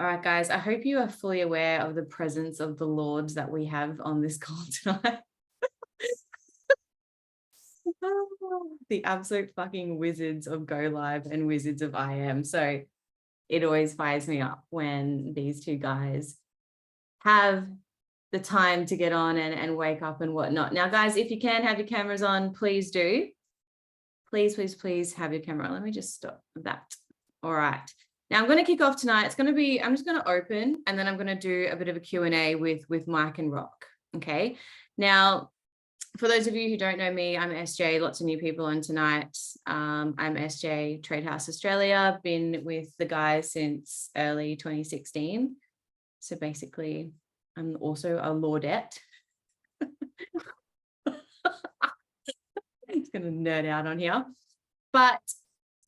All right, guys, I hope you are fully aware of the presence of the lords that we have on this call tonight. The absolute fucking wizards of Go Live and wizards of IM. So it always fires me up when these two guys have the time to get on and wake up and whatnot. Now, guys, if you can have your cameras on, please do. Please, please, please have your camera on. Let me just stop that. All right. Now I'm going to kick off tonight. It's going to be, I'm just going to open and then I'm going to do a bit of a Q&A with Mike and Rock. Okay. Now, for those of you who don't know me, I'm SJ, lots of new people on tonight. I'm SJ, TradeHouse Australia, been with the guys since early 2016. So basically, I'm also a lordette. It's going to nerd out on here. But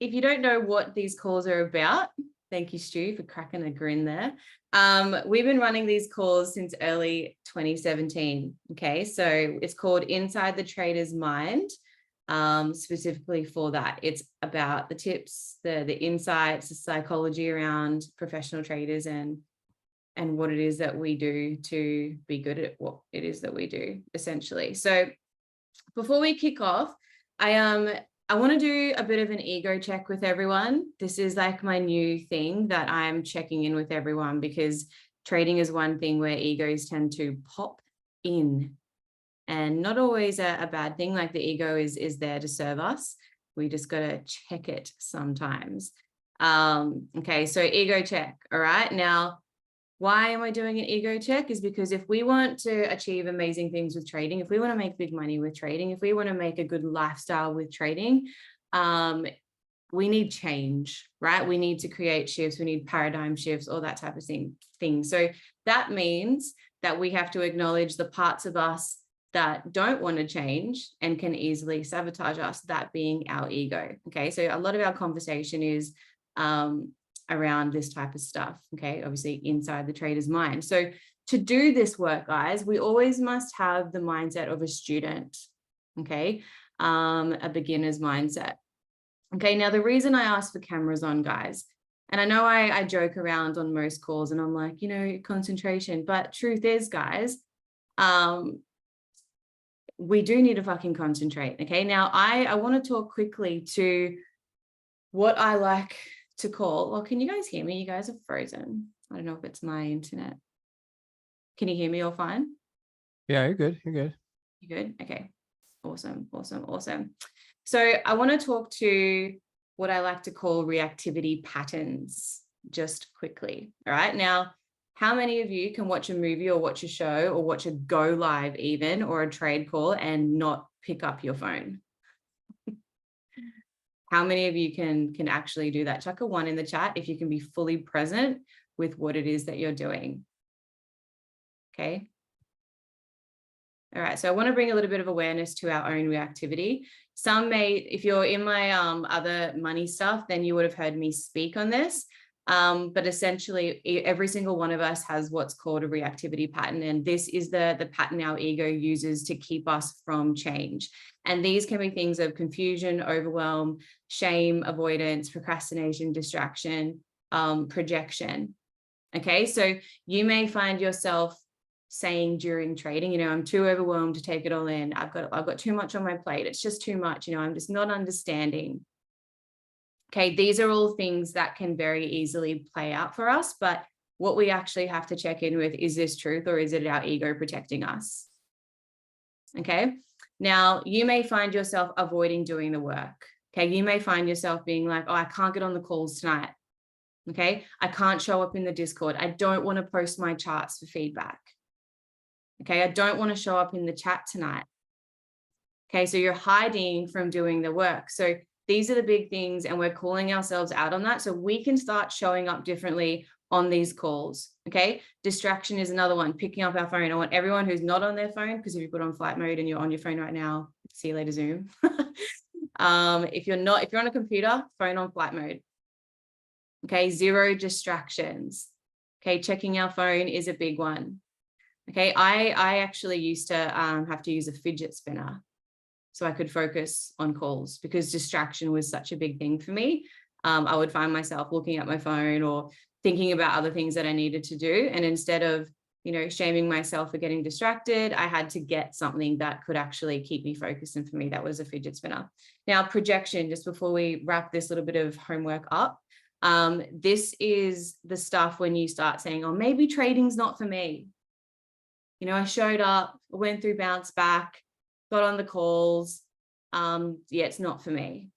if you don't know what these calls are about, thank you, Stu, for cracking a grin there. We've been running these calls since early 2017. Okay, so it's called Inside the Trader's Mind, specifically for that. It's about the tips, the insights, the psychology around professional traders and what it is that we do to be good at what it is that we do, essentially. So before we kick off, I want to do a bit of an ego check with everyone. This is like my new thing that I'm checking in with everyone, because trading is one thing where egos tend to pop in, and not always a bad thing. Like the ego is there to serve us. We just got to check it sometimes. Okay, so ego check. All right. Now, why am I doing an ego check? Is because if we want to achieve amazing things with trading, if we want to make big money with trading, if we want to make a good lifestyle with trading, we need change, right? We need to create shifts. We need paradigm shifts, all that type of thing. So that means that we have to acknowledge the parts of us that don't want to change and can easily sabotage us, that being our ego. Okay, so a lot of our conversation is around this type of stuff. Okay, obviously inside the trader's mind. So to do this work, guys, we always must have the mindset of a student. Okay, a beginner's mindset. Okay, now the reason I ask for cameras on, guys, and I know I joke around on most calls and I'm like, concentration, but truth is, guys, we do need to fucking concentrate. Okay, now I want to talk quickly to what I like to call, well, can you guys hear me? You guys are frozen. I don't know if it's my internet. Can you hear me all fine? Yeah, you're good. You're good. You good? Okay. Awesome. So I want to talk to what I like to call reactivity patterns just quickly. All right. Now, how many of you can watch a movie or watch a show or watch a Go Live even, or a trade call and not pick up your phone? How many of you can actually do that? Chuck a 1 in the chat if you can be fully present with what it is that you're doing. Okay. All right. So I want to bring a little bit of awareness to our own reactivity. Some may, if you're in my other money stuff, then you would have heard me speak on this. But essentially, every single one of us has what's called a reactivity pattern. And this is the pattern our ego uses to keep us from change. And these can be things of confusion, overwhelm, shame, avoidance, procrastination, distraction, projection. Okay, so you may find yourself saying during trading, I'm too overwhelmed to take it all in. I've got too much on my plate. It's just too much. I'm just not understanding. Okay, these are all things that can very easily play out for us. But what we actually have to check in with, is this truth or is it our ego protecting us? Okay. Now, you may find yourself avoiding doing the work. Okay. You may find yourself being like, oh, I can't get on the calls tonight. Okay. I can't show up in the Discord. I don't want to post my charts for feedback. Okay. I don't want to show up in the chat tonight. Okay. So you're hiding from doing the work. So these are the big things, and we're calling ourselves out on that. So we can start showing up differently on these calls. Okay. Distraction is another one, picking up our phone. I want everyone who's not on their phone, because if you put on flight mode and you're on your phone right now, see you later, Zoom. If you're on a computer, phone on flight mode. Okay. 0 distractions. Okay. Checking our phone is a big one. Okay. I actually used to have to use a fidget spinner so I could focus on calls, because distraction was such a big thing for me. I would find myself looking at my phone or thinking about other things that I needed to do. And instead of, shaming myself for getting distracted, I had to get something that could actually keep me focused. And for me, that was a fidget spinner. Now, projection, just before we wrap this little bit of homework up, this is the stuff when you start saying, oh, maybe trading's not for me. I showed up, went through bounce back, got on the calls. Yeah, it's not for me.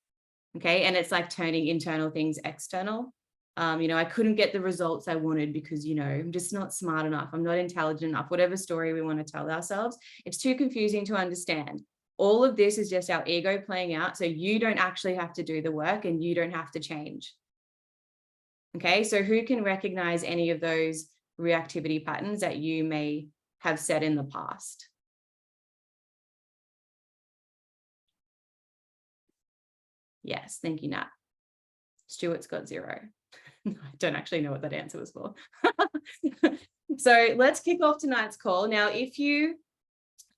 Okay. And it's like turning internal things external. I couldn't get the results I wanted because, I'm just not smart enough. I'm not intelligent enough, whatever story we want to tell ourselves. It's too confusing to understand. All of this is just our ego playing out. So you don't actually have to do the work and you don't have to change. Okay. So who can recognize any of those reactivity patterns that you may have said in the past? Yes. Thank you, Nat. Stuart's got 0. I don't actually know what that answer was for. So let's kick off tonight's call. Now, if you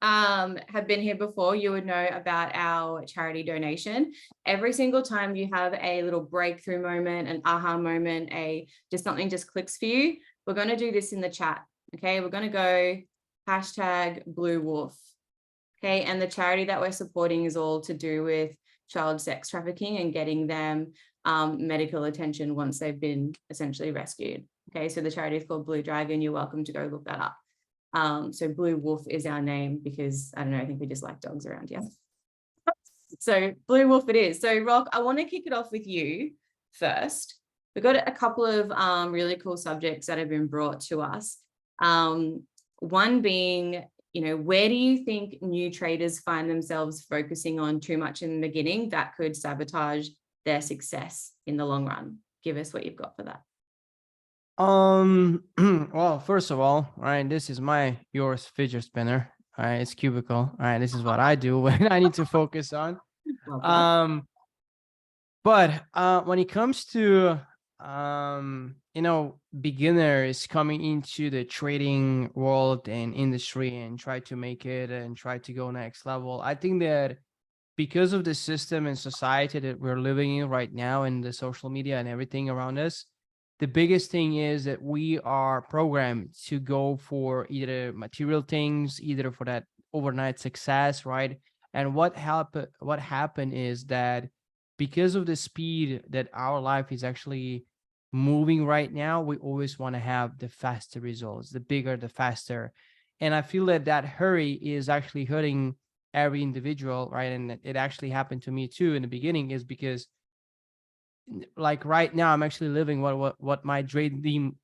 have been here before, you would know about our charity donation. Every single time you have a little breakthrough moment, an aha moment, just something just clicks for you, we're going to do this in the chat. Okay, we're going to go #BlueWolf. Okay, and the charity that we're supporting is all to do with child sex trafficking and getting them medical attention once they've been essentially rescued. Okay, so the charity is called Blue Dragon. You're welcome to go look that up. So Blue Wolf is our name because, I don't know, I think we just like dogs around here. So Blue Wolf it is. So Rock, I want to kick it off with you first. We've got a couple of really cool subjects that have been brought to us. One being, where do you think new traders find themselves focusing on too much in the beginning that could sabotage their success in the long run? Give us what you've got for that. Well, first of all, right, this is yours fidget spinner. All right, it's cubicle. All right, this is what I do when I need to focus on. But when it comes to beginners coming into the trading world and industry and try to make it and try to go next level, I think that because of the system and society that we're living in right now and the social media and everything around us, the biggest thing is that we are programmed to go for either material things, either for that overnight success, right? And what happened is that because of the speed that our life is actually moving right now, we always want to have the faster results, the bigger, the faster. And I feel that hurry is actually hurting every individual, right? And it actually happened to me too in the beginning, is because like right now I'm actually living what my dream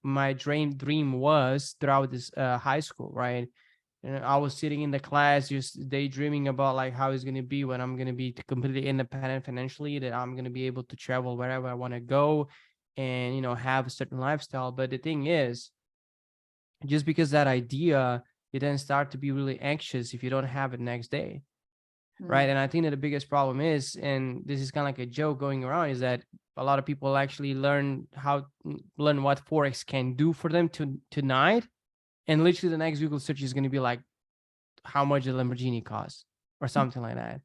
was throughout this high school, right? And I was sitting in the class just daydreaming about like how it's going to be when I'm going to be completely independent financially, that I'm going to be able to travel wherever I want to go and have a certain lifestyle. But the thing is, just because that idea, you then start to be really anxious if you don't have it next day. Right. And I think that the biggest problem is, and this is kind of like a joke going around, is that a lot of people actually learn what Forex can do for them tonight. And literally the next Google search is going to be like, how much the Lamborghini costs or something like that.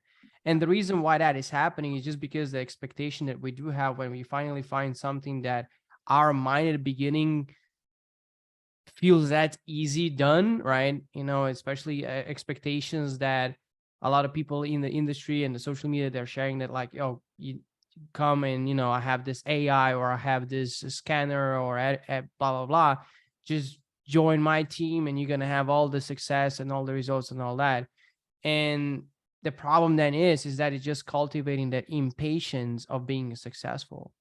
And the reason why that is happening is just because the expectation that we do have when we finally find something that our mind at the beginning feels that easy done, right? Especially expectations that a lot of people in the industry and the social media, they're sharing that like, oh, you come and, I have this AI or I have this scanner or blah, blah, blah. Just join my team and you're going to have all the success and all the results and all that. And the problem then is that it's just cultivating that impatience of being successful.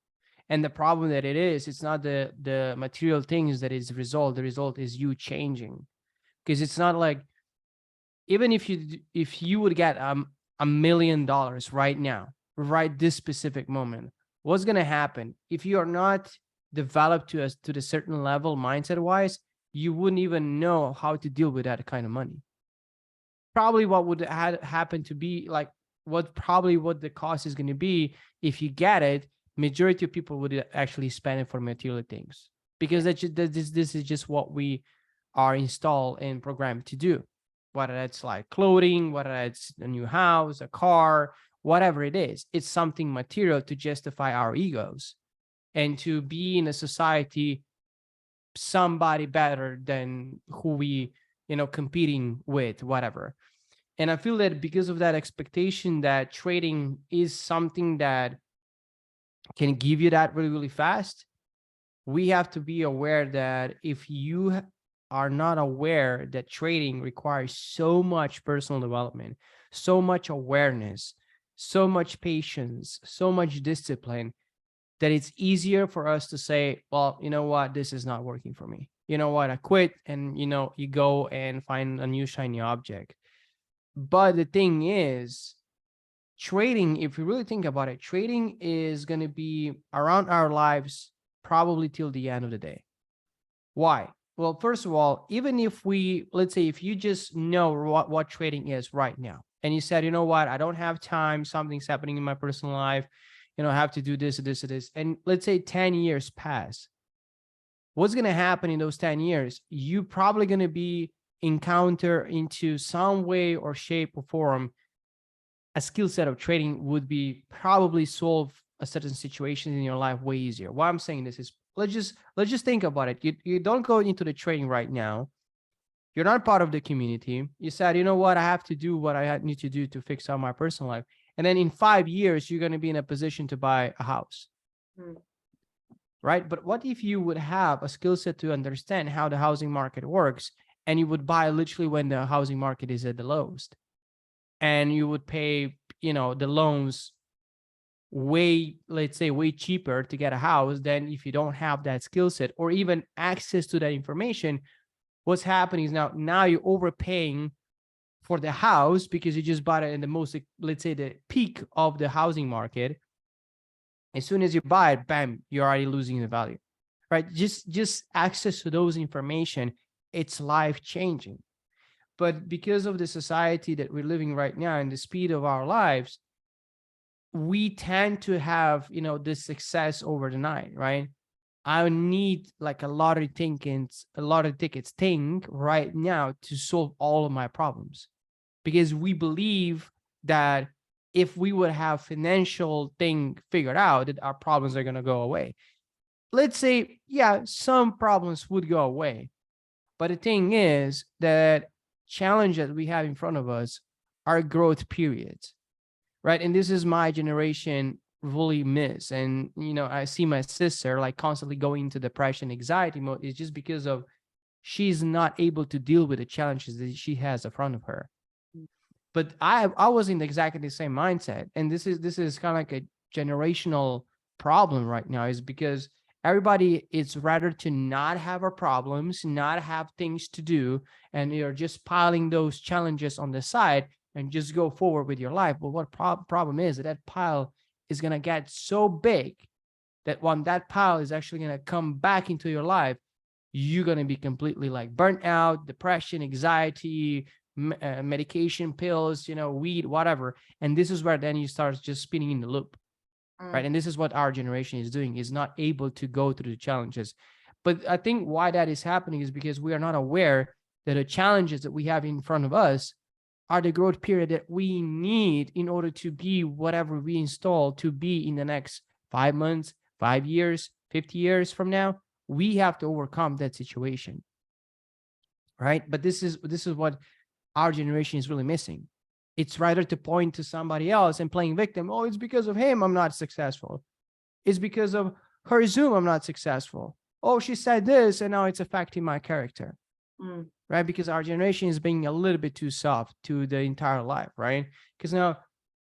And the problem that it's not the material things that is the result is you changing. Because it's not like, even if you would get $1 million right now, right this specific moment, what's going to happen if you are not developed to the certain level mindset wise? You wouldn't even know how to deal with that kind of money. Probably what would happen to be like, what the cost is going to be if you get it, majority of people would actually spend it for material things, because this is just what we are installed and programmed to do. Whether it's like clothing, whether it's a new house, a car, whatever it is, it's something material to justify our egos and to be in a society somebody better than who we, competing with, whatever. And I feel that because of that expectation that trading is something that can give you that really, really fast, we have to be aware that if you are not aware that trading requires so much personal development, so much awareness, so much patience, so much discipline, that it's easier for us to say, well, you know what, this is not working for me. You know what, I quit, and you go and find a new shiny object. But the thing is, trading, if we really think about it, trading is going to be around our lives probably till the end of the day. Why? Well, first of all, even if let's say if you just know what trading is right now, and you said, you know what, I don't have time, something's happening in my personal life, I have to do this, and let's say 10 years pass, what's going to happen in those 10 years? You probably going to be encounter into some way or shape or form a skill set of trading would be probably solve a certain situation in your life way easier. Why I'm saying this is, let's just think about it. You don't go into the trading right now. You're not part of the community. You said, you know what, I have to do what I need to do to fix out my personal life. And then in 5 years, you're going to be in a position to buy a house. Right? But what if you would have a skill set to understand how the housing market works, and you would buy literally when the housing market is at the lowest, and you would pay, the loans let's say way cheaper to get a house than if you don't have that skill set or even access to that information. What's happening is now you're overpaying for the house because you just bought it in the most, let's say, the peak of the housing market. As soon as you buy it, bam, you're already losing the value, right? Just access to those information, it's life changing. But because of the society that we're living right now and the speed of our lives, we tend to have, this success over the night, right? I need like a lottery tickets thing right now to solve all of my problems, because we believe that if we would have financial thing figured out, that our problems are going to go away. Let's say, yeah, some problems would go away. But the thing is that challenges we have in front of us are growth periods, right? And this is my generation really miss. And, I see my sister like constantly going into depression, anxiety mode. It's just because of she's not able to deal with the challenges that she has in front of her. But I was in exactly the same mindset. And this is kind of like a generational problem right now, is because everybody is rather to not have our problems, not have things to do, and you're just piling those challenges on the side and just go forward with your life. But what problem is that pile is going to get so big that when that pile is actually going to come back into your life, you're going to be completely like burnt out, depression, anxiety, medication, pills, weed, whatever. And this is where then you start just spinning in the loop, right? And this is what our generation is doing, is not able to go through the challenges. But I think why that is happening is because we are not aware that the challenges that we have in front of us are the growth period that we need in order to be whatever we install to be in the next 5 months, 5 years, 50 years from now. We have to overcome that situation, right? But this is what our generation is really missing. It's rather to point to somebody else and playing victim. Oh, it's because of him I'm not successful. It's because of her Zoom I'm not successful. Oh, she said this and now it's affecting my character. Right? Because our generation is being a little bit too soft to the entire life, right? Because now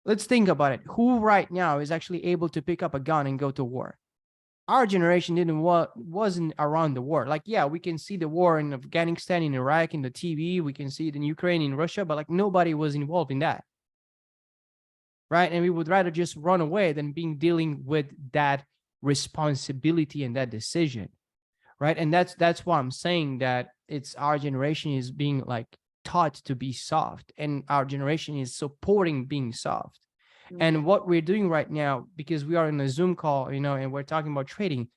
let's think about it. Who right now is actually able to pick up a gun and go to war? Our generation wasn't around the war. Like, yeah, we can see the war in Afghanistan, in Iraq, in the TV. We can see it in Ukraine, in Russia, but like nobody was involved in that, right? And we would rather just run away than dealing with that responsibility and that decision, right? And that's why I'm saying that it's our generation is being like taught to be soft, and our generation is supporting being soft. And what we're doing right now, because we are in a Zoom call, and we're talking about trading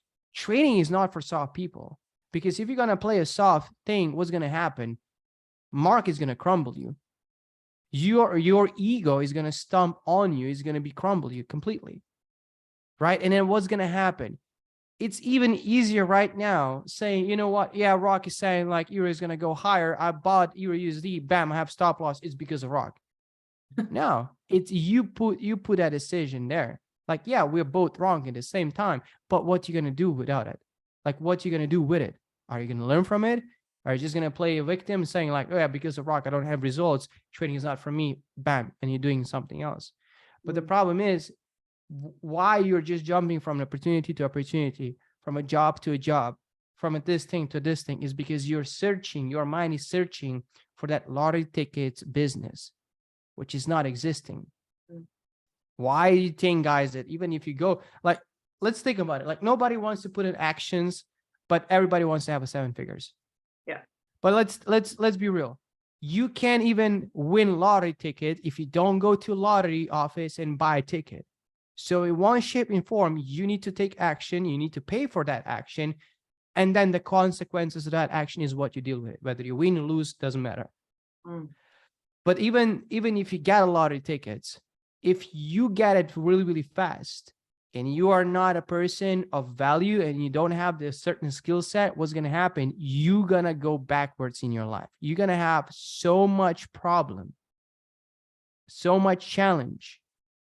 is not for soft people. Because if you're going to play a soft thing, what's going to happen? Mark is going to crumble you. Your ego is going to stomp on you, is going to be crumble you completely. Right? And then what's going to happen? it's even easier right now saying, you know what? Yeah, Rock is saying like Euro is going to go higher. I bought Euro USD. Bam, I have stop loss. It's because of Rock. No, it's you put that decision there. Like, yeah, we're both wrong at the same time, but what you going to do without it? Like, what you going to do with it? Are you going to learn from it? Are you just going to play a victim saying like, oh yeah, because of Rock, I don't have results. Trading is not for me. Bam. And you're doing something else. But the problem is why you're just jumping from opportunity to opportunity, from a job to a job, from this thing to this thing is because you're searching, your mind is searching for that lottery tickets business, which is not existing. Why do you think, guys, that even if you go, like, let's think about it. Like, nobody wants to put in actions, but everybody wants to have a 7 figures. Yeah. But let's be real. You can't even win lottery ticket if you don't go to lottery office and buy a ticket. So in one shape and form, you need to take action. You need to pay for that action. And then the consequences of that action is what you deal with. Whether you win or lose, doesn't matter. But even if you get a lottery tickets, if you get it really, really fast and you are not a person of value and you don't have this certain skill set, what's going to happen? You're going to go backwards in your life. You're going to have so much problem, so much challenge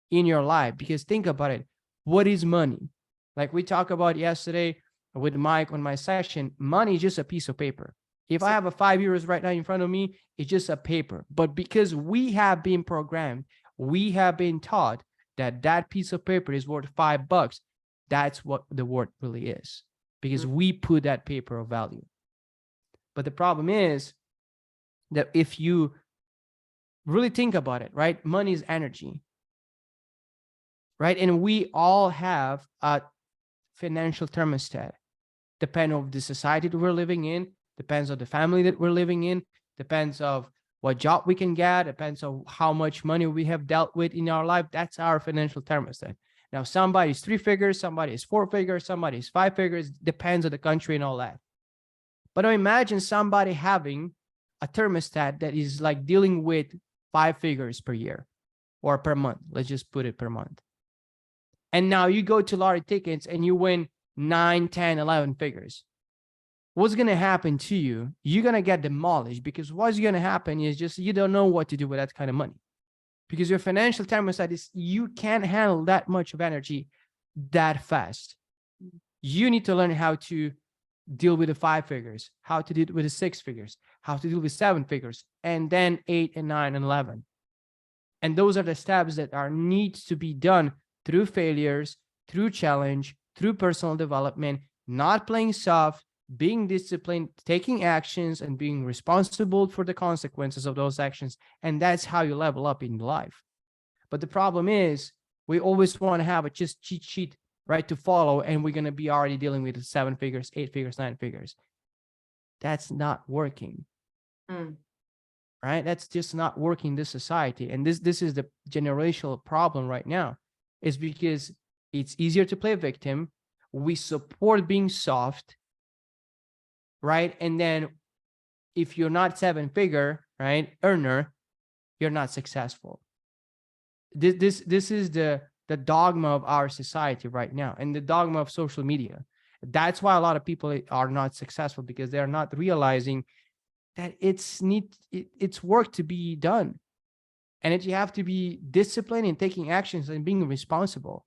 in your life, because think about it. What is money? Like we talked about yesterday with Mike on my session, money is just a piece of paper. If I have a 5 euros right now in front of me, it's just a paper. But because we have been programmed, we have been taught that that piece of paper is worth $5. That's what the word really is, because we put that paper of value. But the problem is that if you really think about it, right? Money is energy, right? And we all have a financial thermostat, depending on the society that we're living in, depends on the family that we're living in, depends of what job we can get, depends on how much money we have dealt with in our life. That's our financial thermostat. Now, somebody's 3 figures, somebody is 4 figures, somebody is 5 figures, depends on the country and all that. But imagine somebody having a thermostat that is like dealing with 5 figures per year or per month. Let's just put it per month. And now you go to lottery tickets and you win 9, 10, 11 figures. What's going to happen to you? You're going to get demolished, because what's going to happen is just you don't know what to do with that kind of money, because your financial thermostat is you can't handle that much of energy that fast. You need to learn how to deal with the 5 figures, how to deal with the 6 figures, how to deal with 7 figures, and then 8 and 9 and 11. And those are the steps that are needs to be done through failures, through challenge, through personal development, not playing soft, being disciplined, taking actions, and being responsible for the consequences of those actions. And that's how you level up in life. But the problem is we always want to have a just cheat sheet, right, to follow, and we're going to be already dealing with 7 figures, 8 figures, 9 figures. That's not working. Right? That's just not working in this society. And this is the generational problem right now, is because it's easier to play victim. We support being soft, right? And then if you're not 7 figure, right, earner, you're not successful. This is the dogma of our society right now, and the dogma of social media. That's why a lot of people are not successful, because they're not realizing that it's work to be done, and that you have to be disciplined in taking actions and being responsible.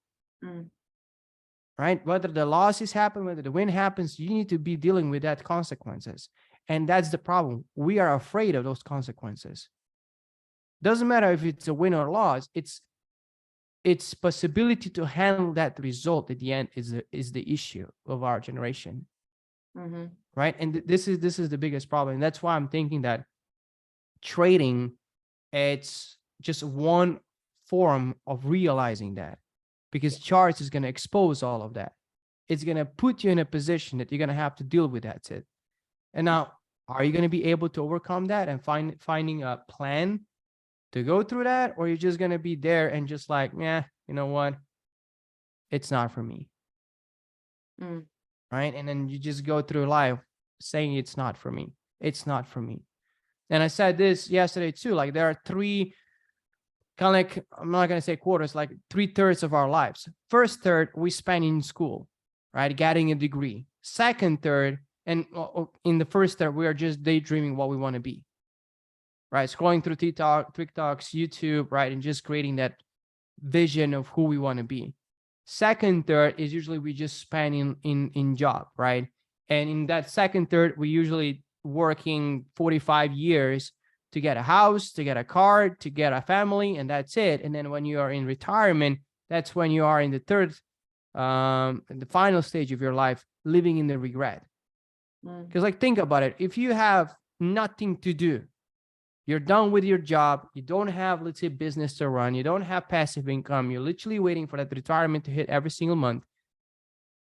Right? Whether the losses happen, whether the win happens, you need to be dealing with that consequences. And that's the problem. We are afraid of those consequences. Doesn't matter if it's a win or loss, its possibility to handle that result at the end is the issue of our generation. Right? And this is the biggest problem. And that's why I'm thinking that trading, it's just one form of realizing that, because charts is going to expose all of that. It's going to put you in a position that you're going to have to deal with. That's it. And now, are you going to be able to overcome that and finding a plan to go through that? Or you're just going to be there and just like, yeah, you know what? It's not for me. Right? And then you just go through life saying it's not for me. It's not for me. And I said this yesterday too, like there are 3 kind of like, I'm not going to say quarters, like 3/3 of our lives. First third we spend in school, right? Getting a degree. Second, third, and in the first third, we are just daydreaming what we want to be, right? Scrolling through TikToks, YouTube, right? And just creating that vision of who we want to be. Second, third is usually we just spend in job, right? And in that second, third, we usually working 45 years to get a house, to get a car, to get a family, and that's it. And then when you are in retirement, that's when you are in the third, the final stage of your life, living in the regret. Because like, think about it. If you have nothing to do, you're done with your job, you don't have, let's say, business to run, you don't have passive income, you're literally waiting for that retirement to hit every single month.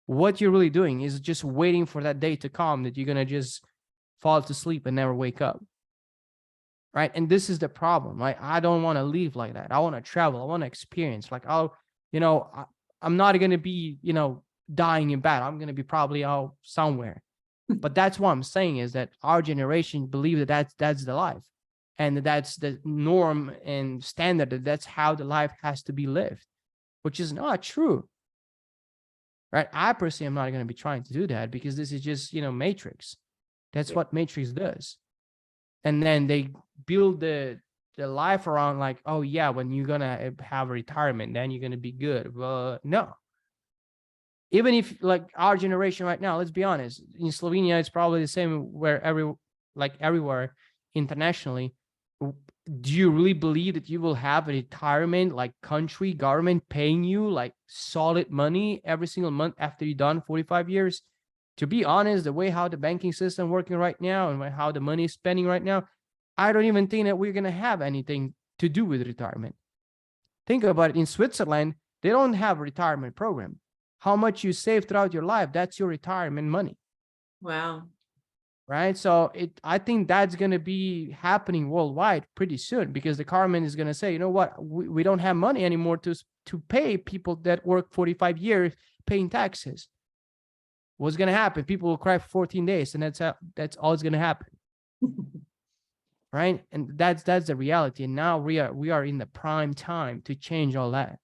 What you're really doing is just waiting for that day to come that you're going to just fall to sleep and never wake up. Right. And this is the problem. Like, I don't want to live like that. I want to travel. I want to experience. Like, I'm not going to be, dying in bed. I'm going to be probably out somewhere. But that's what I'm saying, is that our generation believe that that's the life, and that's the norm and standard, that that's how the life has to be lived, which is not true. Right. I personally am not going to be trying to do that, because this is just, Matrix. That's what Matrix does. And then they build the life around like, oh yeah, when you're gonna have a retirement, then you're gonna be good. Well, no. Even if, like, our generation right now, let's be honest, in Slovenia, it's probably the same where everywhere internationally. Do you really believe that you will have a retirement, like country government paying you like solid money every single month after you're done 45 years? To be honest, the way how the banking system working right now and how the money is spending right now, I don't even think that we're going to have anything to do with retirement. Think about it. In Switzerland, they don't have a retirement program. How much you save throughout your life, that's your retirement money. Wow. Right? So I think that's going to be happening worldwide pretty soon, because the government is going to say, you know what, we don't have money anymore to pay people that work 45 years paying taxes. What's going to happen? People will cry for 14 days, and that's all that's going to happen. Right? And that's the reality. And now we are in the prime time to change all that.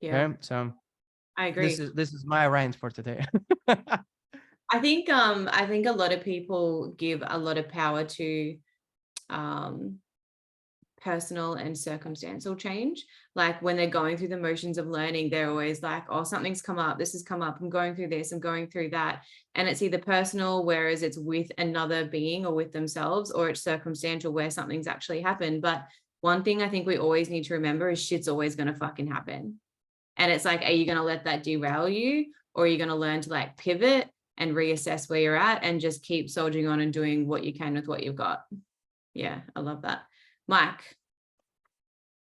Yeah. Okay? So I agree. This is my rant for today. I think a lot of people give a lot of power to personal and circumstantial change. Like, when they're going through the motions of learning, they're always like, oh, something's come up, this has come up, I'm going through this, I'm going through that. And it's either personal, whereas it's with another being or with themselves, or it's circumstantial, where something's actually happened. But one thing I think we always need to remember is shit's always going to fucking happen. And it's like, are you going to let that derail you, or are you going to learn to like pivot and reassess where you're at and just keep soldiering on and doing what you can with what you've got? Yeah, I love that. Mike,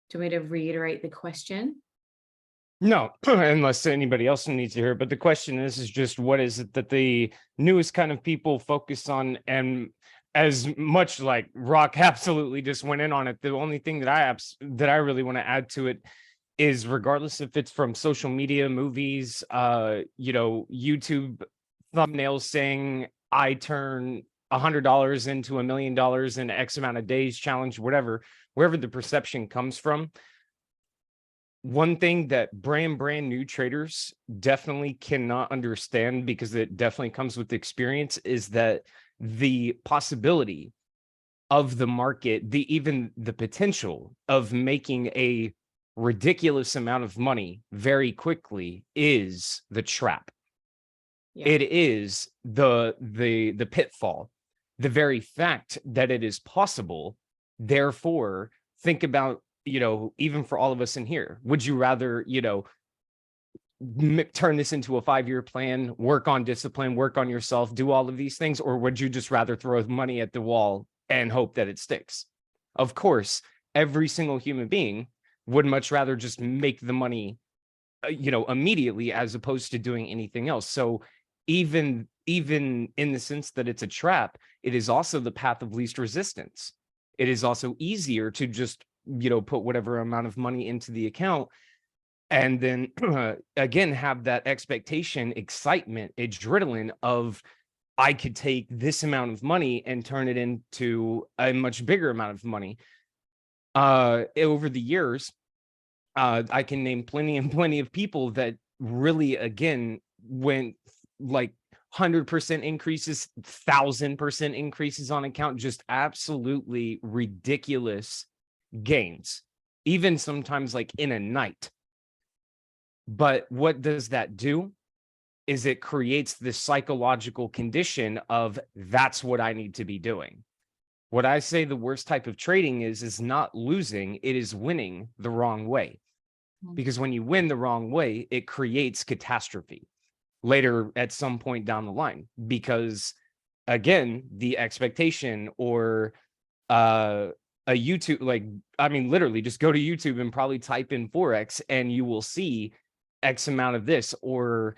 do you want me to reiterate the question? No, unless anybody else needs to hear it. But the question is just, what is it that the newest kind of people focus on? And as much like Rock absolutely just went in on it, the only thing that I really want to add to it is, regardless if it's from social media, movies, YouTube thumbnails saying I turn $100 into $1 million in X amount of days challenge, whatever, wherever the perception comes from. One thing that brand new traders definitely cannot understand, because it definitely comes with experience, is that the possibility of the market, even the potential of making a ridiculous amount of money very quickly is the trap. Yeah. It is the pitfall. The very fact that it is possible. Therefore, think about, even for all of us in here, would you rather, turn this into a 5-year plan, work on discipline, work on yourself, do all of these things, or would you just rather throw money at the wall and hope that it sticks? Of course, every single human being would much rather just make the money, immediately, as opposed to doing anything else. So even in the sense that it's a trap, it is also the path of least resistance. It is also easier to just, put whatever amount of money into the account, and then again, have that expectation, excitement, adrenaline of, I could take this amount of money and turn it into a much bigger amount of money. Over the years, I can name plenty of people that really, again, went like 100% increases, 1000% increases on account, just absolutely ridiculous gains, even sometimes like in a night. But what does that do? Is it creates this psychological condition of that's what I need to be doing. What I say the worst type of trading is not losing, it is winning the wrong way. Because when you win the wrong way, it creates catastrophe later at some point down the line. Because again, the expectation or a YouTube, like, I mean, literally just go to YouTube and probably type in Forex and you will see X amount of this, or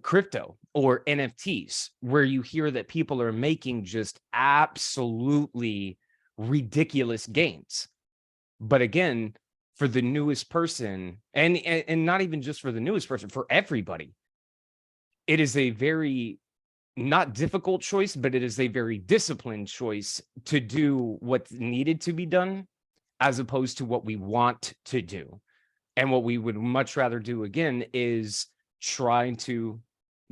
crypto or NFTs, where you hear that people are making just absolutely ridiculous gains. But again, for the newest person, and not even just for the newest person, for everybody, it is a very not difficult choice, but it is a very disciplined choice to do what's needed to be done as opposed to what we want to do. And what we would much rather do again is trying to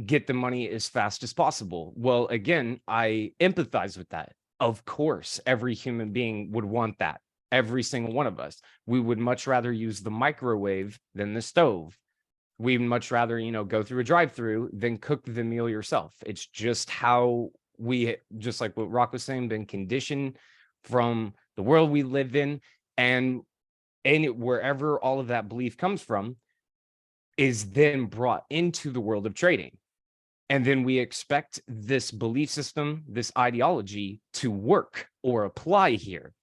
get the money as fast as possible. Well, again, I empathize with that. Of course, every human being would want that. Every single one of us. We would much rather use the microwave than the stove. We'd much rather, go through a drive-through than cook the meal yourself. It's just how we, just like what Rock was saying, been conditioned from the world we live in, and wherever all of that belief comes from is then brought into the world of trading. And then we expect this belief system, this ideology to work or apply here.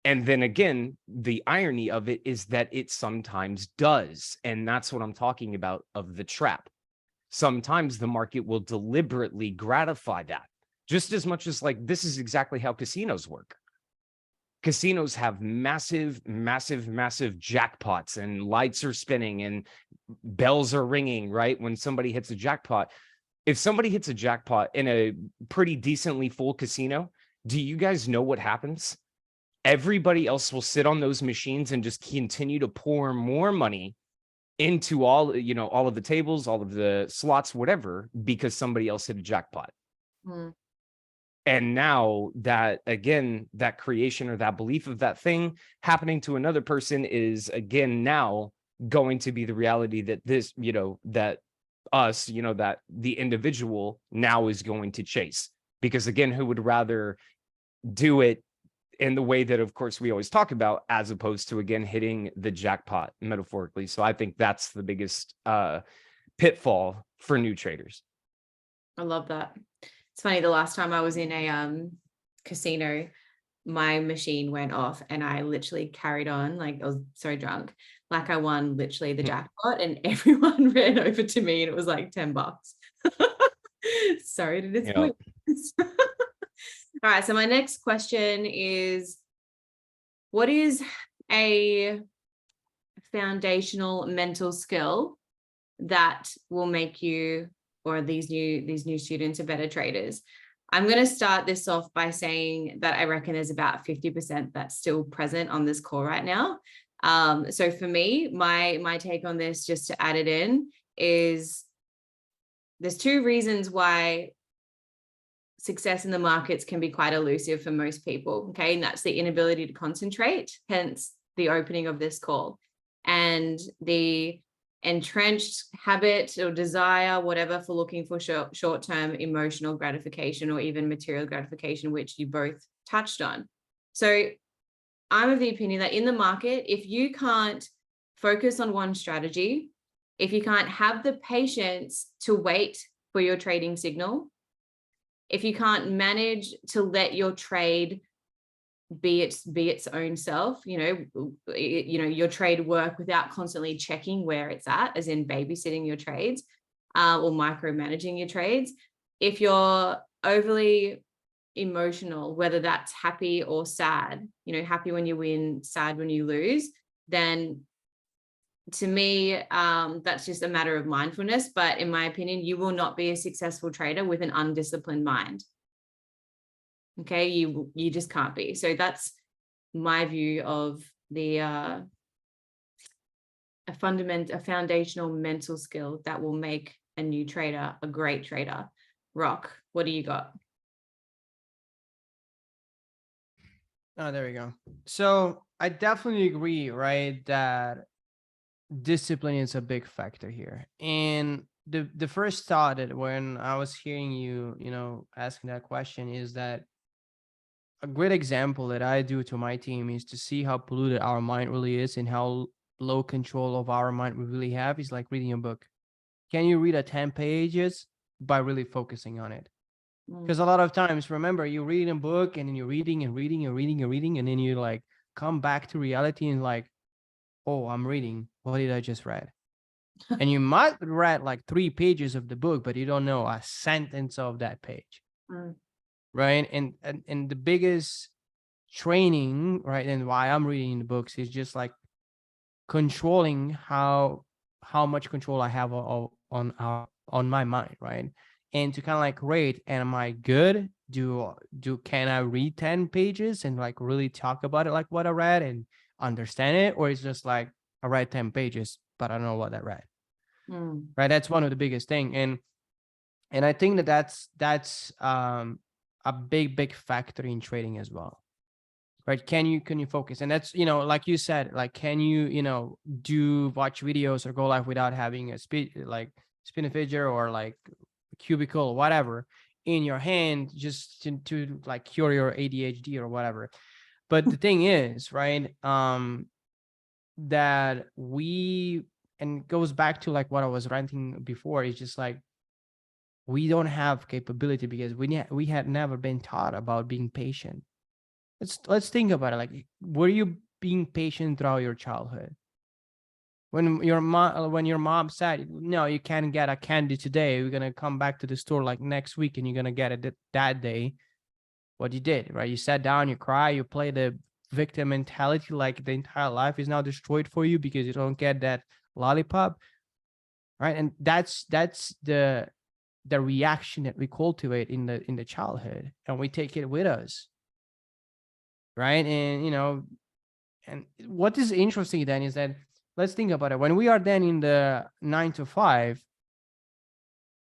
And then again, the irony of it is that it sometimes does. And that's what I'm talking about of the trap. Sometimes the market will deliberately gratify that, just as much as like, this is exactly how casinos work. Casinos have massive, massive, massive jackpots, and lights are spinning and bells are ringing, right? When somebody hits a jackpot. If somebody hits a jackpot in a pretty decently full casino, do you guys know what happens? Everybody else will sit on those machines and just continue to pour more money into all of the tables, all of the slots, whatever, because somebody else hit a jackpot. And now that, again, that creation or that belief of that thing happening to another person is, again, now going to be the reality that this, that us, that the individual now is going to chase. Because again, who would rather do it in the way that, of course, we always talk about, as opposed to, again, hitting the jackpot metaphorically. So I think that's the biggest pitfall for new traders. I love that. It's funny, the last time I was in a casino, my machine went off and I literally carried on, like I was so drunk, like I won literally the jackpot, and everyone ran over to me and it was like $10. Sorry to disappoint. All right, so my next question is, what is a foundational mental skill that will make you, or these new students, are better traders? I'm going to start this off by saying that I reckon there's about 50% that's still present on this call right now. So for me, my take on this, just to add it in, is there's two reasons why success in the markets can be quite elusive for most people. Okay. And that's the inability to concentrate, hence the opening of this call, and the entrenched habit or desire, whatever, for looking for short-term emotional gratification or even material gratification, which you both touched on. So I'm of the opinion that in the market, if you can't focus on one strategy, if you can't have the patience to wait for your trading signal, if you can't manage to let your trade be its own self, your trade work without constantly checking where it's at, as in babysitting your trades or micromanaging your trades. If you're overly emotional, whether that's happy or sad, happy when you win, sad when you lose, then to me, that's just a matter of mindfulness. But in my opinion, you will not be a successful trader with an undisciplined mind. Okay, you just can't be. So that's my view of the a foundational mental skill that will make a new trader, a great trader. Rock, what do you got? Oh, there we go. So I definitely agree, right, that discipline is a big factor here. And the first thought that when I was hearing you, asking that question is that a great example that I do to my team is to see how polluted our mind really is and how low control of our mind we really have is like reading a book. Can you read 10 pages by really focusing on it? Because a lot of times, remember, you read a book and then you're reading and reading and reading and reading, and then you like come back to reality and like, oh, I'm reading. What did I just read? And you might read like 3 pages of the book, but you don't know a sentence of that page. Right. And the biggest training, right, and why I'm reading the books is just like controlling how much control I have on my mind, right? And to kind of like rate, am I good? Can I read 10 pages and like really talk about it like what I read and understand it? Or it's just like I read 10 pages, but I don't know what I read. Right. That's one of the biggest thing. And I think that's a big factor in trading as well. Right. Can you focus? And that's, like you said, like, can you, watch videos or go live without having a spin figure or like cubicle or whatever in your hand just to like cure your ADHD or whatever. But the thing is, right, that and it goes back to like what I was ranting before, is just like we don't have capability because we had never been taught about being patient. Let's think about it. Like, were you being patient throughout your childhood? When your mom said, no, you can't get a candy today, we're gonna come back to the store like next week and you're gonna get it that day. What you did, right? You sat down, you cry, you play the victim mentality, like the entire life is now destroyed for you because you don't get that lollipop, right? And that's the reaction that we cultivate in the childhood, and we take it with us, right? And and what is interesting then is that, let's think about it. When we are then in the 9 to 5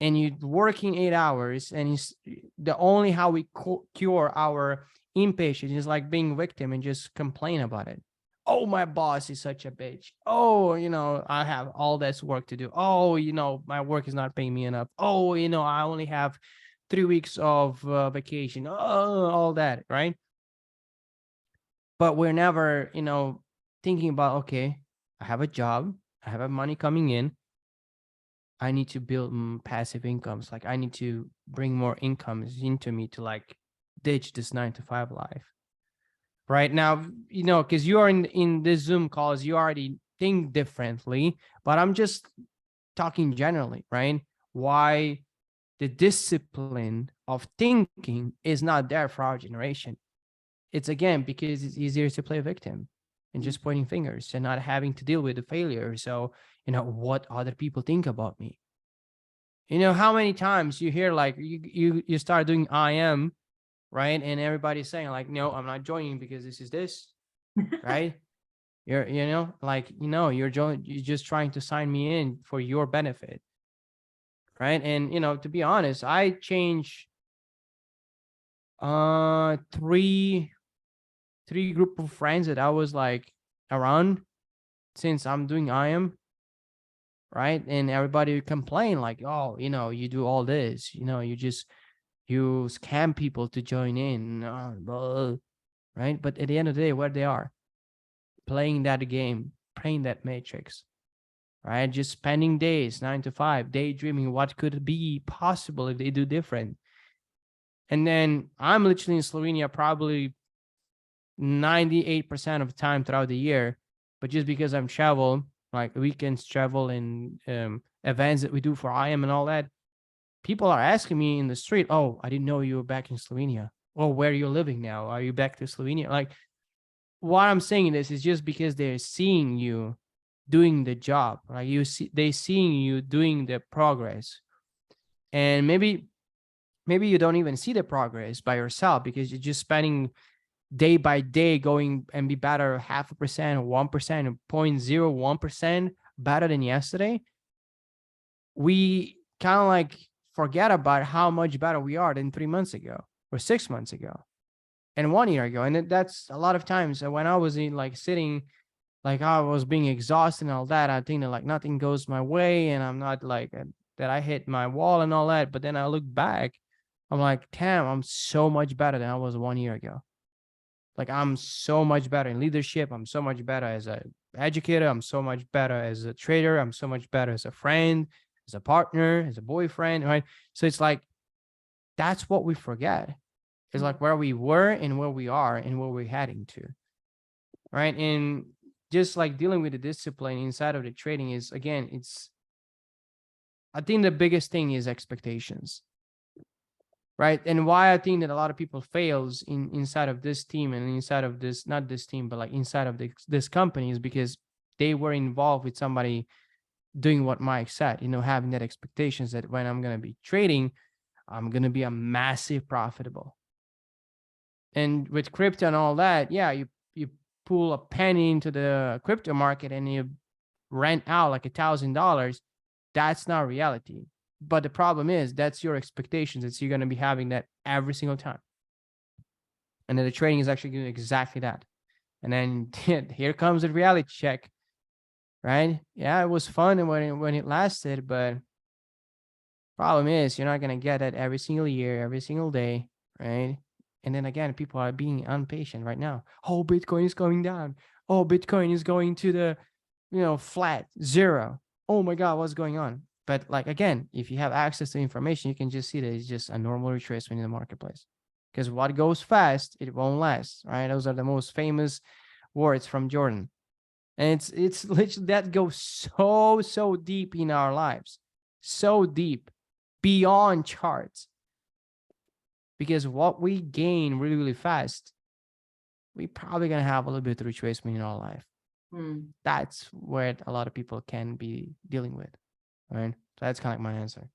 and you're working 8 hours, and it's the only how we cure our impatience is like being victim and just complain about it. Oh, my boss is such a bitch. Oh, I have all this work to do. Oh, my work is not paying me enough. Oh, I only have 3 weeks of vacation. Oh, all that, right? But we're never, thinking about, okay, I have a job, I have money coming in, I need to build passive incomes. Like, I need to bring more incomes into me to like ditch this 9 to 5 life. Right now, because you are in this Zoom calls, you already think differently, but I'm just talking generally, right? Why the discipline of thinking is not there for our generation. It's again because it's easier to play victim and just pointing fingers and not having to deal with the failure. So, what other people think about me. How many times you hear like you start doing IM, right? And everybody's saying like, no, I'm not joining because this is this, right? You're just trying to sign me in for your benefit, right? And to be honest, I changed three group of friends that I was like around since I'm doing IM, right? And everybody would complain like, oh, you do all this, you scam people to join in, right? But at the end of the day, where they are playing that game, playing that matrix, right? Just spending days 9 to 5, daydreaming what could be possible if they do different. And then I'm literally in Slovenia probably 98% of the time throughout the year, but just because I'm travel, like weekends travel and events that we do for IM and all that, people are asking me in the street, oh, I didn't know you were back in Slovenia. Oh, where are you living now? Are you back to Slovenia? Like, what I'm saying this is just because they're seeing you doing the job, right? They seeing you doing the progress. And maybe you don't even see the progress by yourself because you're just spending day by day going and be better 0.5% or 1% or 0.01% better than yesterday. We kind of like forget about how much better we are than 3 months ago or 6 months ago and 1 year ago. And that's a lot of times when I was in like sitting, like I was being exhausted and all that, I think that like nothing goes my way and I'm not like that I hit my wall and all that. But then I look back, I'm like, damn, I'm so much better than I was 1 year ago. Like I'm so much better in leadership. I'm so much better as an educator. I'm so much better as a trader. I'm so much better as a friend, as a partner, as a boyfriend, right? So it's like, that's what we forget. It's like where we were and where we are and where we're heading to, right? And just like dealing with the discipline inside of the trading is, again, I think the biggest thing is expectations, right? And why I think that a lot of people fails inside of this team and inside of this, not this team, but like inside of this company is because they were involved with somebody doing what Mike said, having that expectations that when I'm going to be trading, I'm going to be a massive profitable. And with crypto and all that, yeah, you pull a penny into the crypto market and you rent out like $1,000. That's not reality. But the problem is that's your expectations. It's you're going to be having that every single time. And then the trading is actually doing exactly that. And then here comes the reality check, right? Yeah, it was fun when it lasted, but problem is you're not going to get that every single year, every single day, right? And then again, people are being impatient right now. Oh, Bitcoin is going down. Oh, Bitcoin is going to the, flat zero. Oh my God, what's going on? But like, again, if you have access to information, you can just see that it's just a normal retracement in the marketplace. Because what goes fast, it won't last, right? Those are the most famous words from Jordan. And it's literally that goes so deep in our lives. So deep, beyond charts. Because what we gain really, really fast, we're probably going to have a little bit of retracement in our life. That's where a lot of people can be dealing with, right? So that's kind of like my answer.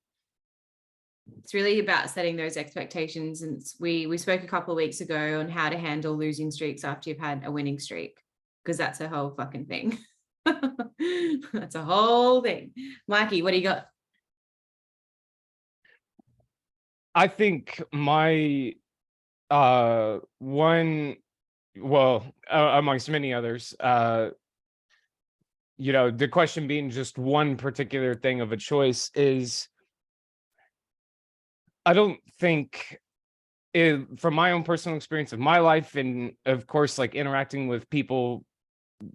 It's really about setting those expectations. And we spoke a couple of weeks ago on how to handle losing streaks after you've had a winning streak, because that's a whole fucking thing. That's a whole thing. Mikey, what do you got? I think my one, well, amongst many others, the question being just one particular thing of a choice is, I don't think from my own personal experience of my life, and of course, like interacting with people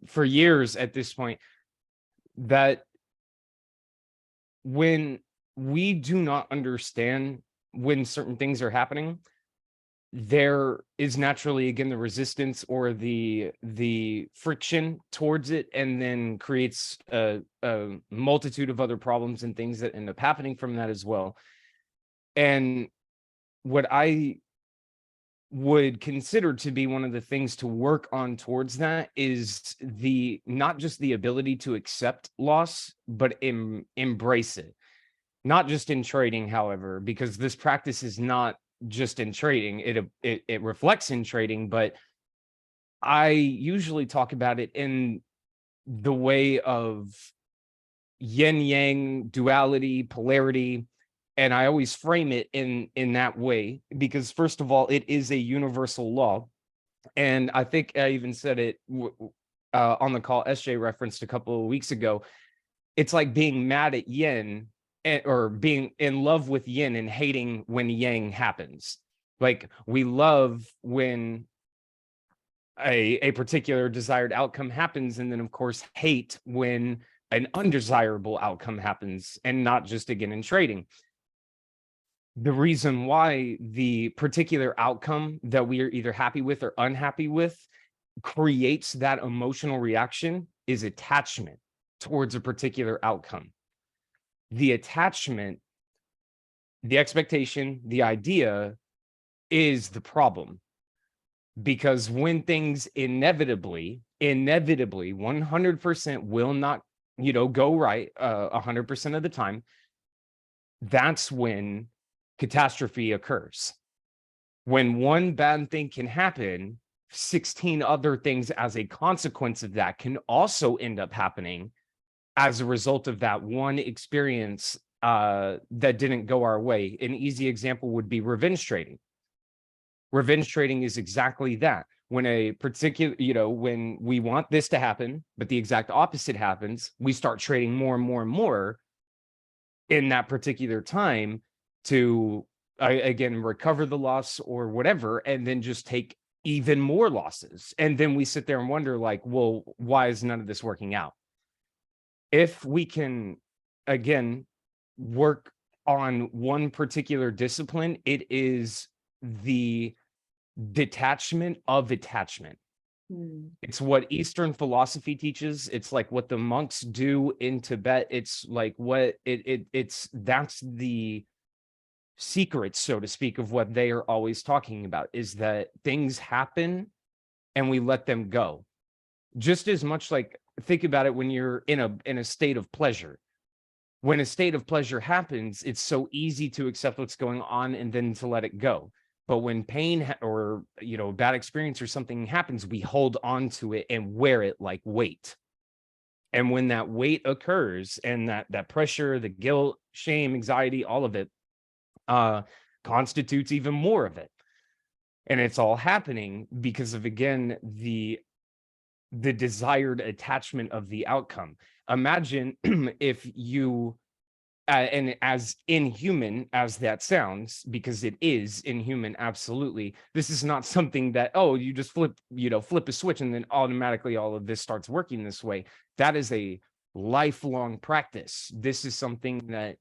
for years at this point, that when we do not understand when certain things are happening, there is naturally, again, the resistance or the friction towards it, and then creates a multitude of other problems and things that end up happening from that as well. And what I would consider to be one of the things to work on towards that is not just the ability to accept loss, but embrace it. Not just in trading, however, because this practice is not just in trading, it reflects in trading, but I usually talk about it in the way of yin yang, duality, polarity, and I always frame it in that way, because first of all, it is a universal law. And I think I even said it on the call SJ referenced a couple of weeks ago. It's like being mad at yin, or being in love with yin and hating when yang happens. Like, we love when a particular desired outcome happens, and then of course hate when an undesirable outcome happens, and not just again in trading. The reason why the particular outcome that we are either happy with or unhappy with creates that emotional reaction is attachment towards a particular outcome. The attachment, the expectation, the idea is the problem. Because when things inevitably 100% will not, go right 100% of the time, that's when catastrophe occurs. When one bad thing can happen, 16 other things as a consequence of that can also end up happening as a result of that one experience that didn't go our way. An easy example would be revenge trading. Revenge trading is exactly that. When a particular, when we want this to happen, but the exact opposite happens, we start trading more and more and more in that particular time to, again, recover the loss or whatever, and then just take even more losses. And then we sit there and wonder, like, well, why is none of this working out? If we can, again, work on one particular discipline, it is the detachment of attachment. It's what Eastern philosophy teaches. It's like what the monks do in Tibet. It's like what that's the secret, so to speak, of what they are always talking about, is that things happen and we let them go. Just as much, like, think about it when you're in a state of pleasure. When a state of pleasure happens, it's so easy to accept what's going on and then to let it go. But when pain or, bad experience or something happens, we hold on to it and wear it like weight. And when that weight occurs, and that pressure, the guilt, shame, anxiety, all of it constitutes even more of it. And it's all happening because of, again, the desired attachment of the outcome. Imagine if you, and as inhuman as that sounds, because it is inhuman, absolutely, this is not something that, oh, you just flip a switch and then automatically all of this starts working this way. That is a lifelong practice. This is something that,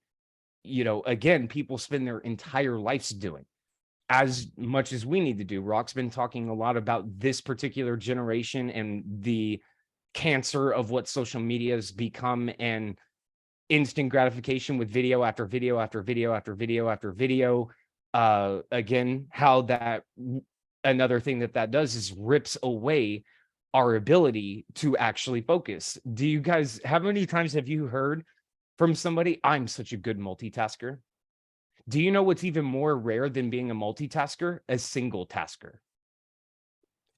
again, people spend their entire lives doing, as much as we need to do. Rock's been talking a lot about this particular generation and the cancer of what social media has become, and instant gratification with video after video after video after video after video. Again, how that, another thing that does is rips away our ability to actually focus. Do you guys, how many times have you heard from somebody, I'm such a good multitasker? Do you know what's even more rare than being a multitasker? A single tasker.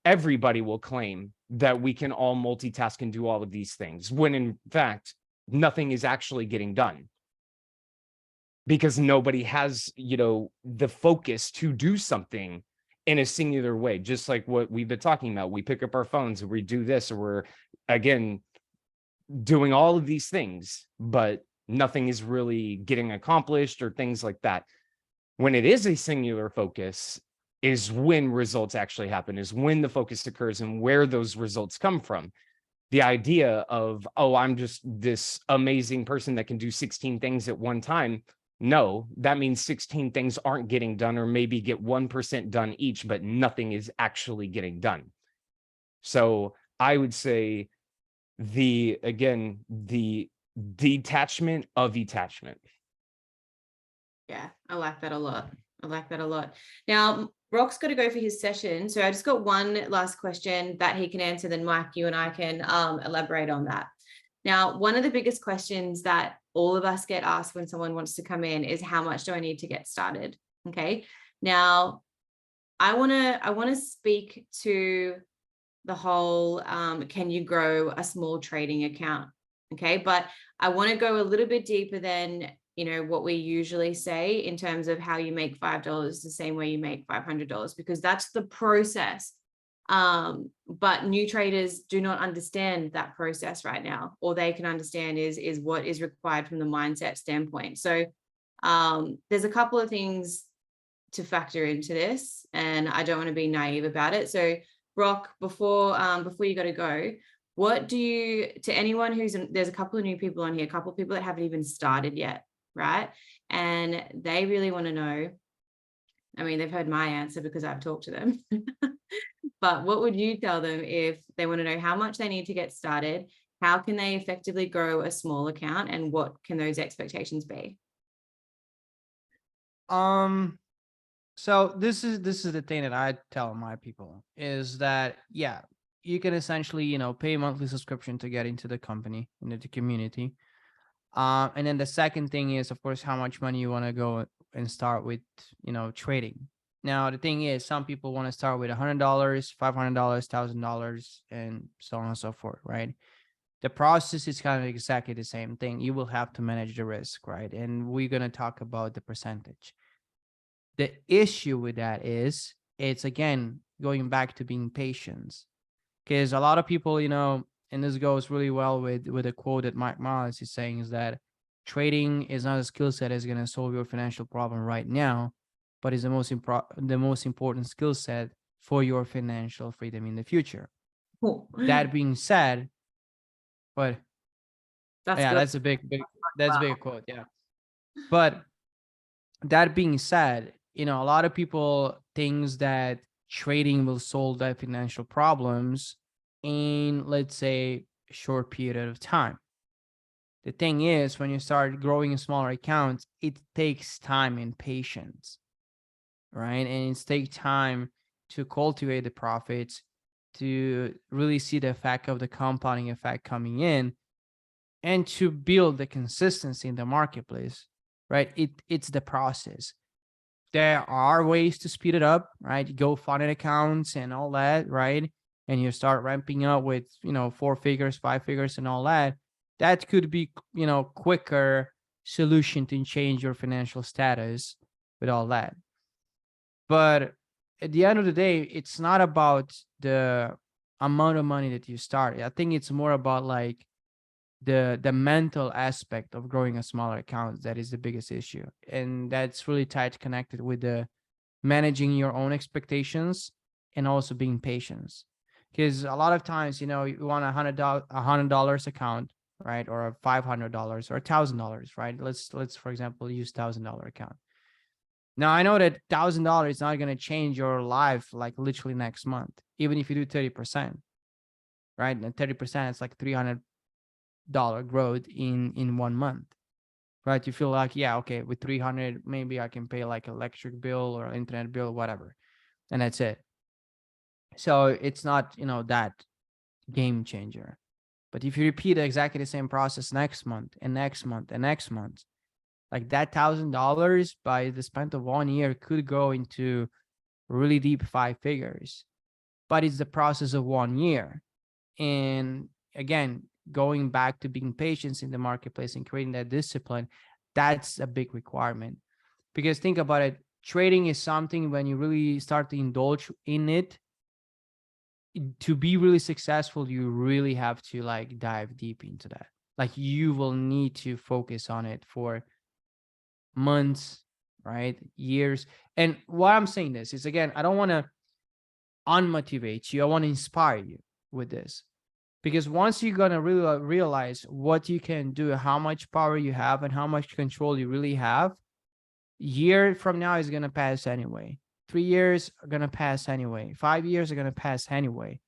Everybody will claim that we can all multitask and do all of these things, when in fact, nothing is actually getting done, because nobody has, the focus to do something in a singular way. Just like what we've been talking about, we pick up our phones and we do this, or we're, again, doing all of these things, but nothing is really getting accomplished or things like that. When it is a singular focus is when results actually happen, is when the focus occurs and where those results come from. The idea of, oh, I'm just this amazing person that can do 16 things at one time. No, that means 16 things aren't getting done, or maybe get 1% done each, but nothing is actually getting done. So I would say the detachment of attachment. Yeah, I like that a lot. I like that a lot. Now, Rock's got to go for his session. So I just got one last question that he can answer. Then Mike, you and I can elaborate on that. Now, one of the biggest questions that all of us get asked when someone wants to come in is, how much do I need to get started? Okay. Now, I want to speak to the whole, can you grow a small trading account? Okay. But I want to go a little bit deeper than, what we usually say in terms of how you make $5 the same way you make $500, because that's the process. But new traders do not understand that process right now. All they can understand is what is required from the mindset standpoint. So there's a couple of things to factor into this, and I don't want to be naive about it. So Rock, before you got to go, what do you, to anyone there's a couple of new people on here, a couple of people that haven't even started yet, right? And they really want to know, I mean, they've heard my answer because I've talked to them, but what would you tell them if they want to know how much they need to get started? How can they effectively grow a small account, and what can those expectations be? So this is the thing that I tell my people, is that, yeah, you can essentially, pay a monthly subscription to get into the company, into the community. And then the second thing is, of course, how much money you want to go and start with, trading. Now, the thing is, some people want to start with $100, $500, $1,000, and so on and so forth, right? The process is kind of exactly the same thing. You will have to manage the risk, right? And we're going to talk about the percentage. The issue with that is it's, again, going back to being patient, because a lot of people, and this goes really well with a quote that Mike Morris is saying, is that trading is not a skill set that's going to solve your financial problem right now, but is the most important skill set for your financial freedom in the future. Cool. That being said, but That's yeah, good. that's a big that's a Wow. big quote. Yeah. But that being said, a lot of people thinks that trading will solve their financial problems in, let's say, a short period of time. The thing is, when you start growing smaller accounts, it takes time and patience, right? And it takes time to cultivate the profits, to really see the effect of the compounding effect coming in, and to build the consistency in the marketplace, right? It's the process. There are ways to speed it up, right? You go fund accounts and all that, right? And you start ramping up with, 4 figures, 5 figures and all that. That could be, quicker solution to change your financial status with all that. But at the end of the day, it's not about the amount of money that you start. I think it's more about like the mental aspect of growing a smaller account that is the biggest issue, and that's really tight connected with the managing your own expectations and also being patient, because a lot of times you want $100 account, right, or a $500 or $1,000, right? Let's for example use $1,000 account. Now I know that $1,000 is not going to change your life like literally next month, even if you do 30%, right? And 30%, it's like $300 growth in 1 month, right? You feel like, yeah, okay, with 300 maybe I can pay like electric bill or internet bill, whatever, and that's it. So it's not that game changer. But if you repeat exactly the same process next month and next month and next month, like that $1,000 by the span of 1 year could go into really deep 5 figures. But it's the process of 1 year. And again, going back to being patient in the marketplace and creating that discipline, that's a big requirement. Because think about it, trading is something, when you really start to indulge in it, to be really successful, you really have to like dive deep into that. Like you will need to focus on it for months, right? Years. And why I'm saying this is, again, I don't want to unmotivate you. I want to inspire you with this. Because once you're going to really realize what you can do, how much power you have and how much control you really have, year from now is going to pass anyway. 3 years are going to pass anyway. 5 years are going to pass anyway.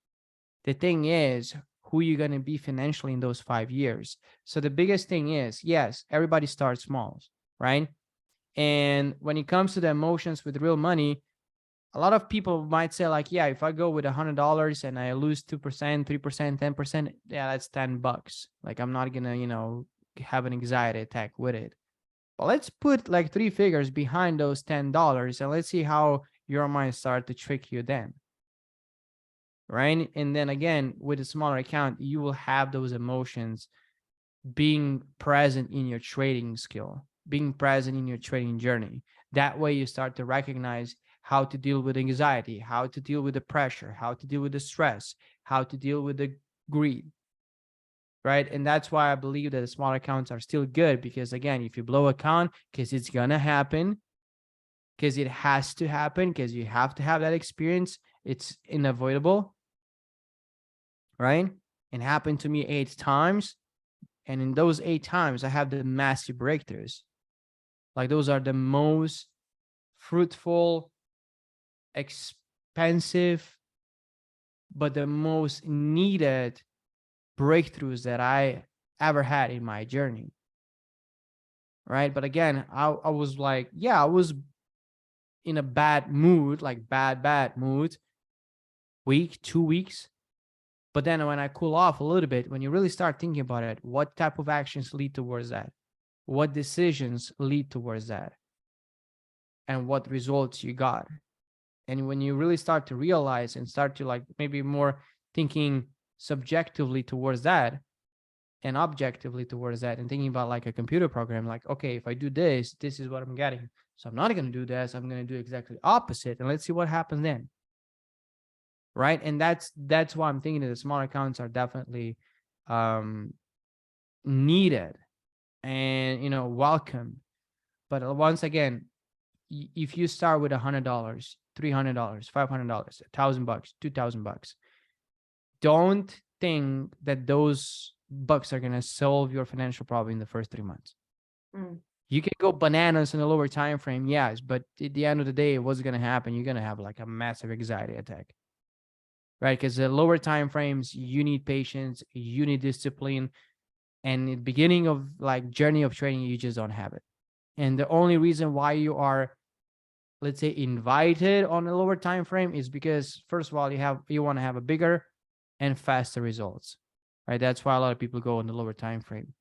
The thing is, who you're going to be financially in those 5 years. So the biggest thing is, yes, everybody starts small, right? And when it comes to the emotions with real money, a lot of people might say like, yeah, if I go with $100 and I lose 2%, 3%, 10%, yeah, that's $10. Like I'm not gonna, have an anxiety attack with it. But let's put like 3 figures behind those $10 and let's see how your mind start to trick you then. Right? And then again, with a smaller account, you will have those emotions being present in your trading skill, being present in your trading journey. That way you start to recognize how to deal with anxiety, how to deal with the pressure, how to deal with the stress, how to deal with the greed, right? And that's why I believe that the smaller accounts are still good, because again, if you blow account, because it's going to happen, because it has to happen, because you have to have that experience, it's unavoidable, right? It happened to me 8 times. And in those 8 times, I have the massive breakthroughs. Like those are the most fruitful, expensive, but the most needed breakthroughs that I ever had in my journey. Right. But again, I was like, yeah, I was in a bad mood, like bad mood, week, 2 weeks. But then when I cool off a little bit, when you really start thinking about it, what type of actions lead towards that? What decisions lead towards that? And what results you got? And when you really start to realize and start to like maybe more thinking subjectively towards that, and objectively towards that and thinking about like a computer program, like, okay, if I do this, this is what I'm getting. So I'm not going to do this. I'm going to do exactly opposite. And let's see what happens then. Right. And that's why I'm thinking that the smaller accounts are definitely needed and, you know, welcome. But once again, if you start with $100, $300, $500, $1,000, $2,000, don't think that those bucks are going to solve your financial problem in the first 3 months. You can go bananas in a lower time frame, yes, but at the end of the day, what's going to happen? You're going to have like a massive anxiety attack, right? Because the lower time frames, you need patience, you need discipline, and in the beginning of like journey of trading, you just don't have it. And the only reason why you are, let's say, invited on a lower time frame is because, first of all, you want to have a bigger and faster results, right? That's why a lot of people go in the lower time frame.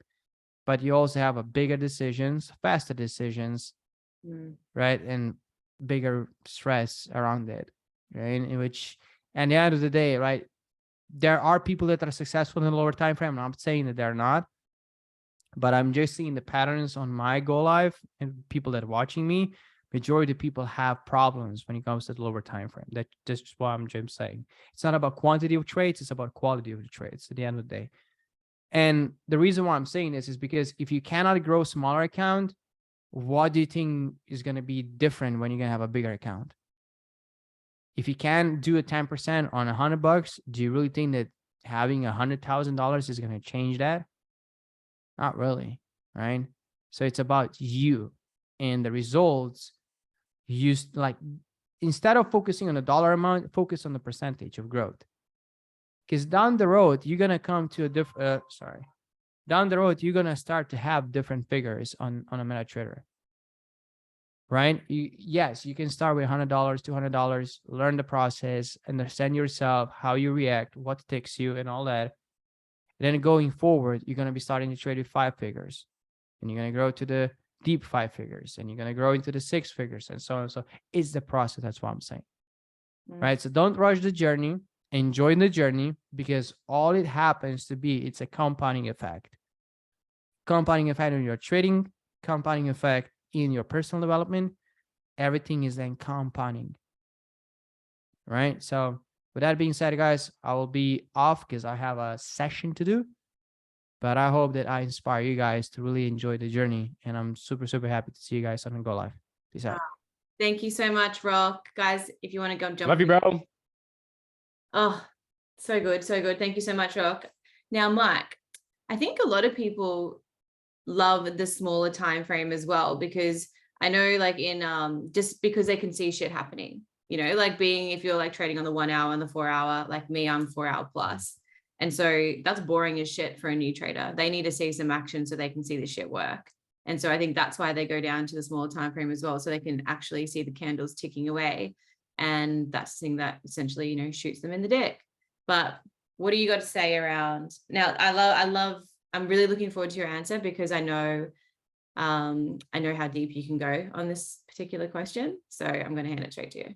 But you also have a bigger decisions, faster decisions, right? And bigger stress around it, right? In which, at the end of the day, right, there are people that are successful in the lower time frame. I'm not saying that they're not, but I'm just seeing the patterns on my Go Live and people that are watching me. Majority of people have problems when it comes to the lower time frame. That's just what I'm just saying. It's not about quantity of trades, it's about quality of the trades at the end of the day. And the reason why I'm saying this is because if you cannot grow a smaller account, what do you think is going to be different when you're going to have a bigger account? If you can do a 10% on $100, do you really think that having $100,000 is going to change that? Not really, right? So it's about you and the results. Like, instead of focusing on the dollar amount, focus on the percentage of growth. Because down the road, you're going to come to a different, down the road, you're going to start to have different figures on a MetaTrader, right? Yes, you can start with $100, $200, learn the process, understand yourself, how you react, what ticks you and all that. Then going forward, you're going to be starting to trade with 5 figures, and you're going to grow to the deep 5 figures, and you're going to grow into the 6 figures, and so on. So it's the process. That's what I'm saying, right? So don't rush the journey. Enjoy the journey, because all it happens to be, it's a compounding effect. Compounding effect in your trading, compounding effect in your personal development. Everything is then compounding, right? So with that being said, guys, I will be off because I have a session to do. But I hope that I inspire you guys to really enjoy the journey. And I'm super, super happy to see you guys on the Go Live. Peace out. Thank you so much, Rock. Guys, if you want to go jump. Love you, bro. Oh, so good. So good. Thank you so much, Rock. Now, Mike, I think a lot of people love the smaller time frame as well, because I know, like, in just because they can see shit happening, you know, like being, if you're like trading on the 1 hour and the 4 hour, like me, I'm 4 hour plus. And so that's boring as shit for a new trader. They need to see some action so they can see the shit work. And so I think that's why they go down to the smaller time frame as well, so they can actually see the candles ticking away. And that's the thing that essentially, you know, shoots them in the dick. But what do you got to say around now? I'm really looking forward to your answer, because I know how deep you can go on this particular question. So I'm going to hand it straight to you.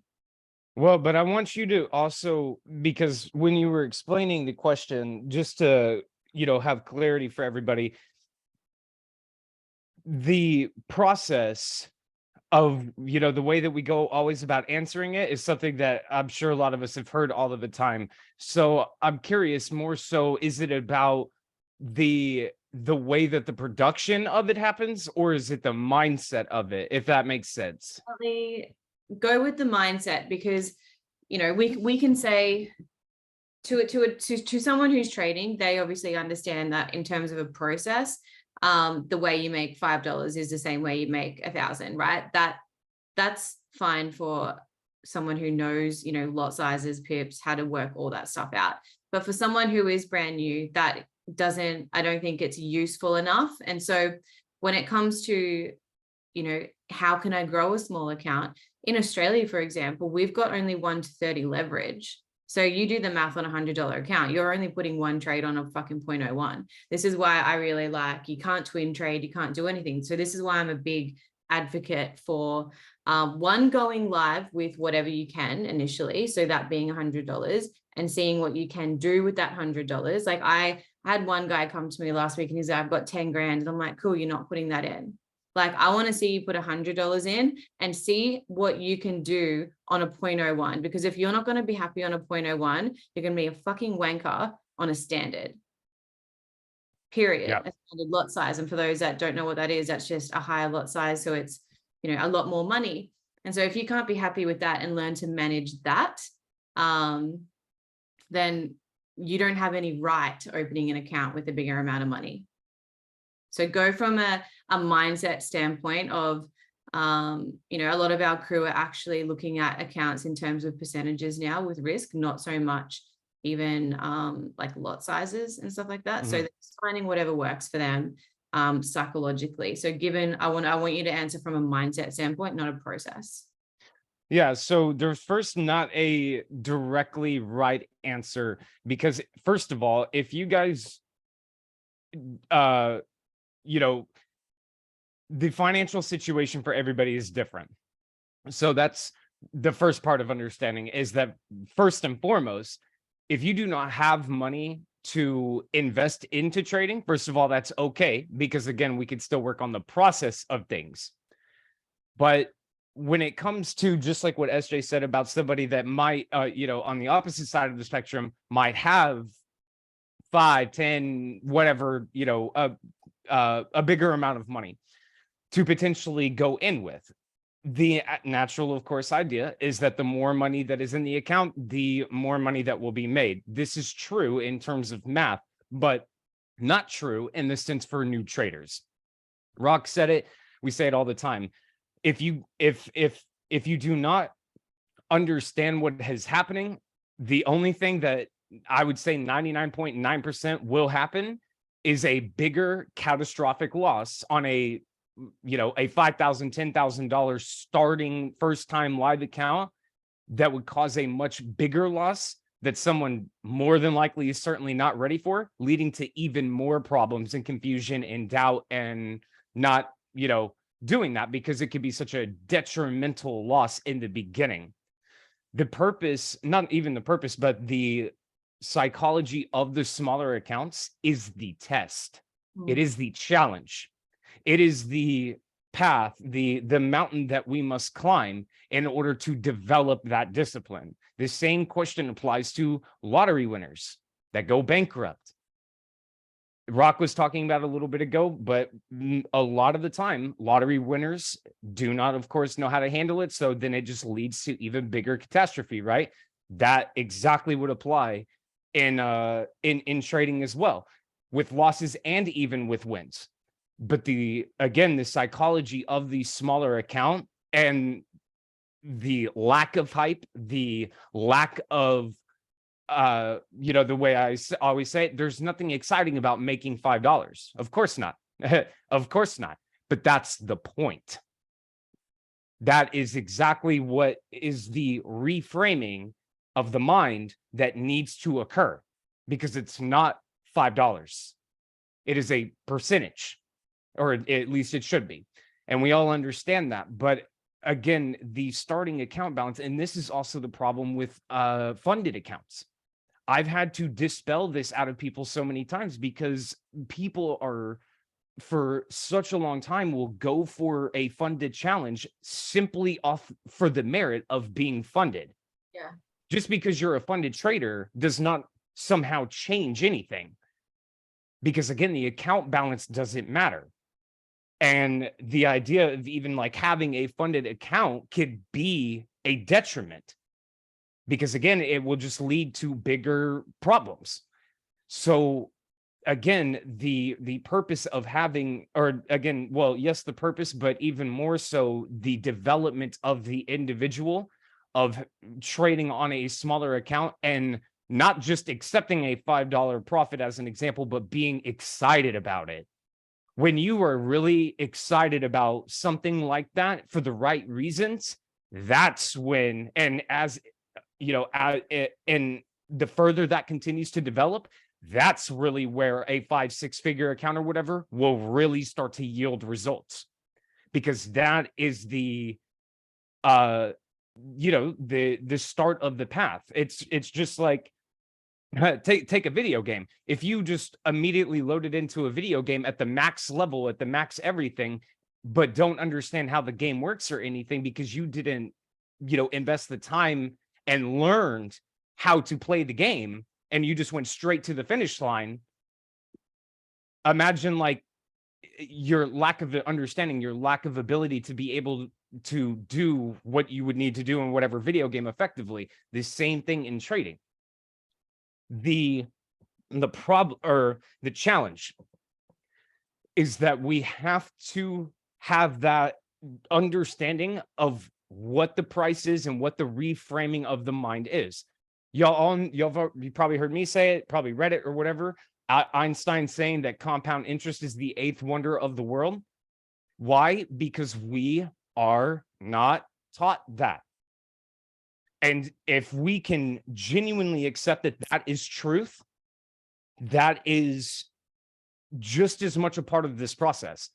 Well, but I want you to also, because when you were explaining the question, just to, you know, have clarity for everybody, the process of, you know, the way that we go always about answering it is something that I'm sure a lot of us have heard all of the time. So I'm curious, more so, is it about the way that the production of it happens, or is it the mindset of it, if that makes sense? Go with the mindset, because, you know, we can say to someone who's trading, they obviously understand that in terms of a process, the way you make $5 is the same way you make 1,000, right? That's fine for someone who knows, you know, lot sizes, pips, how to work all that stuff out. But for someone who is brand new, I don't think it's useful enough. And so when it comes to, you know, how can I grow a small account? In Australia, for example, we've got only 1 to 30 leverage. So you do the math on a $100 account, you're only putting 1 trade on a fucking 0.01. This is why I really like, you can't twin trade, you can't do anything. So this is why I'm a big advocate for one, going live with whatever you can initially, so that being $100, and seeing what you can do with that $100. Like I had one guy come to me last week and he's like, I've got 10 grand. And I'm like, cool, you're not putting that in. Like, I want to see you put $100 in and see what you can do on a 0.01. Because if you're not going to be happy on a 0.01, you're going to be a fucking wanker on a standard. Period. Yep. A standard lot size. And for those that don't know what that is, that's just a higher lot size. So it's, you know, a lot more money. And so if you can't be happy with that and learn to manage that, then you don't have any right to opening an account with a bigger amount of money. So go from a mindset standpoint of, you know, a lot of our crew are actually looking at accounts in terms of percentages now with risk, not so much even like lot sizes and stuff like that. So they're finding whatever works for them psychologically. So I want you to answer from a mindset standpoint, not a process. Yeah, so there's first not a directly right answer, because first of all, if you guys, you know, the financial situation for everybody is different. So that's the first part of understanding, is that first and foremost, if you do not have money to invest into trading, first of all, that's okay, because again, we could still work on the process of things. But when it comes to just like what SJ said about somebody that might, you know, on the opposite side of the spectrum might have 5, 10, whatever, you know, a bigger amount of money to potentially go in with. The natural, of course, idea is that the more money that is in the account, the more money that will be made. This is true in terms of math, but not true in the sense for new traders. Rock said it. We say it all the time. If you do not understand what is happening, the only thing that I would say 99.9% will happen is a bigger catastrophic loss on a, you know, a $5,000, $10,000 starting first time live account that would cause a much bigger loss that someone more than likely is certainly not ready for, leading to even more problems and confusion and doubt, and not, you know, doing that because it could be such a detrimental loss in the beginning. The purpose, not even the purpose, but the psychology of the smaller accounts is the test. It is the challenge. It is the path, the mountain that we must climb in order to develop that discipline. The same question applies to lottery winners that go bankrupt. Rock was talking about a little bit ago, but a lot of the time, lottery winners do not, of course, know how to handle it. So then it just leads to even bigger catastrophe, right? That exactly would apply in trading as well, with losses and even with wins. But the psychology of the smaller account and the lack of hype, the lack of you know, the way I always say it, there's nothing exciting about making $5. Of course not. Of course not. But that's the point. That is exactly what is the reframing of the mind that needs to occur, because it's not $5. It is a percentage, or at least it should be. And we all understand that. But again, the starting account balance, and this is also the problem with funded accounts. I've had to dispel this out of people so many times, because people are, for such a long time, will go for a funded challenge simply off for the merit of being funded. Yeah. Just because you're a funded trader does not somehow change anything, because again, the account balance doesn't matter. And the idea of even like having a funded account could be a detriment, because again, it will just lead to bigger problems. So again, the purpose of having, or again, well, yes, the purpose, but even more so the development of the individual of trading on a smaller account, and not just accepting a $5 profit as an example, but being excited about it. When you are really excited about something like that for the right reasons, that's when, and as you know, and the further that continues to develop, that's really where a 5-6 figure account or whatever will really start to yield results. because that is the the start of the path. It's just like take a video game. If you just immediately load it into a video game at the max level, at the max everything, but don't understand how the game works or anything because you didn't, invest the time and learned how to play the game, and you just went straight to the finish line. Imagine like your lack of understanding, your lack of ability to be able to do what you would need to do in whatever video game effectively. The same thing in trading. The problem or the challenge is that we have to have that understanding of what the price is and what the reframing of the mind is. You probably heard me say it, probably read it or whatever. Einstein saying that compound interest is the eighth wonder of the world. Why? Because we are not taught that. And if we can genuinely accept that that is truth, that is just as much a part of this process.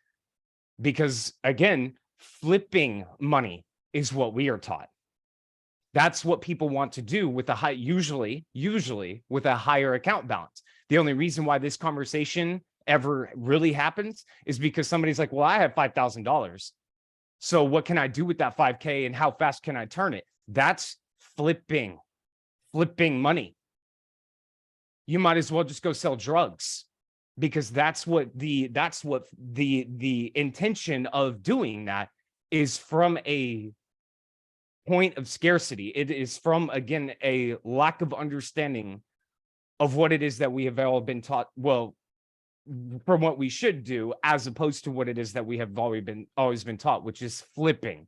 Because again, flipping money is what we are taught. That's what people want to do with a high, usually with a higher account balance. The only reason why this conversation ever really happens is because somebody's like, well, I have $5,000. So what can I do with that 5K and how fast can I turn it? That's flipping money. You might as well just go sell drugs, because that's what the intention of doing that is, from a point of scarcity. It is from, again, a lack of understanding of what it is that we have all been taught, well, from what we should do, as opposed to what it is that we have always been taught, which is flipping.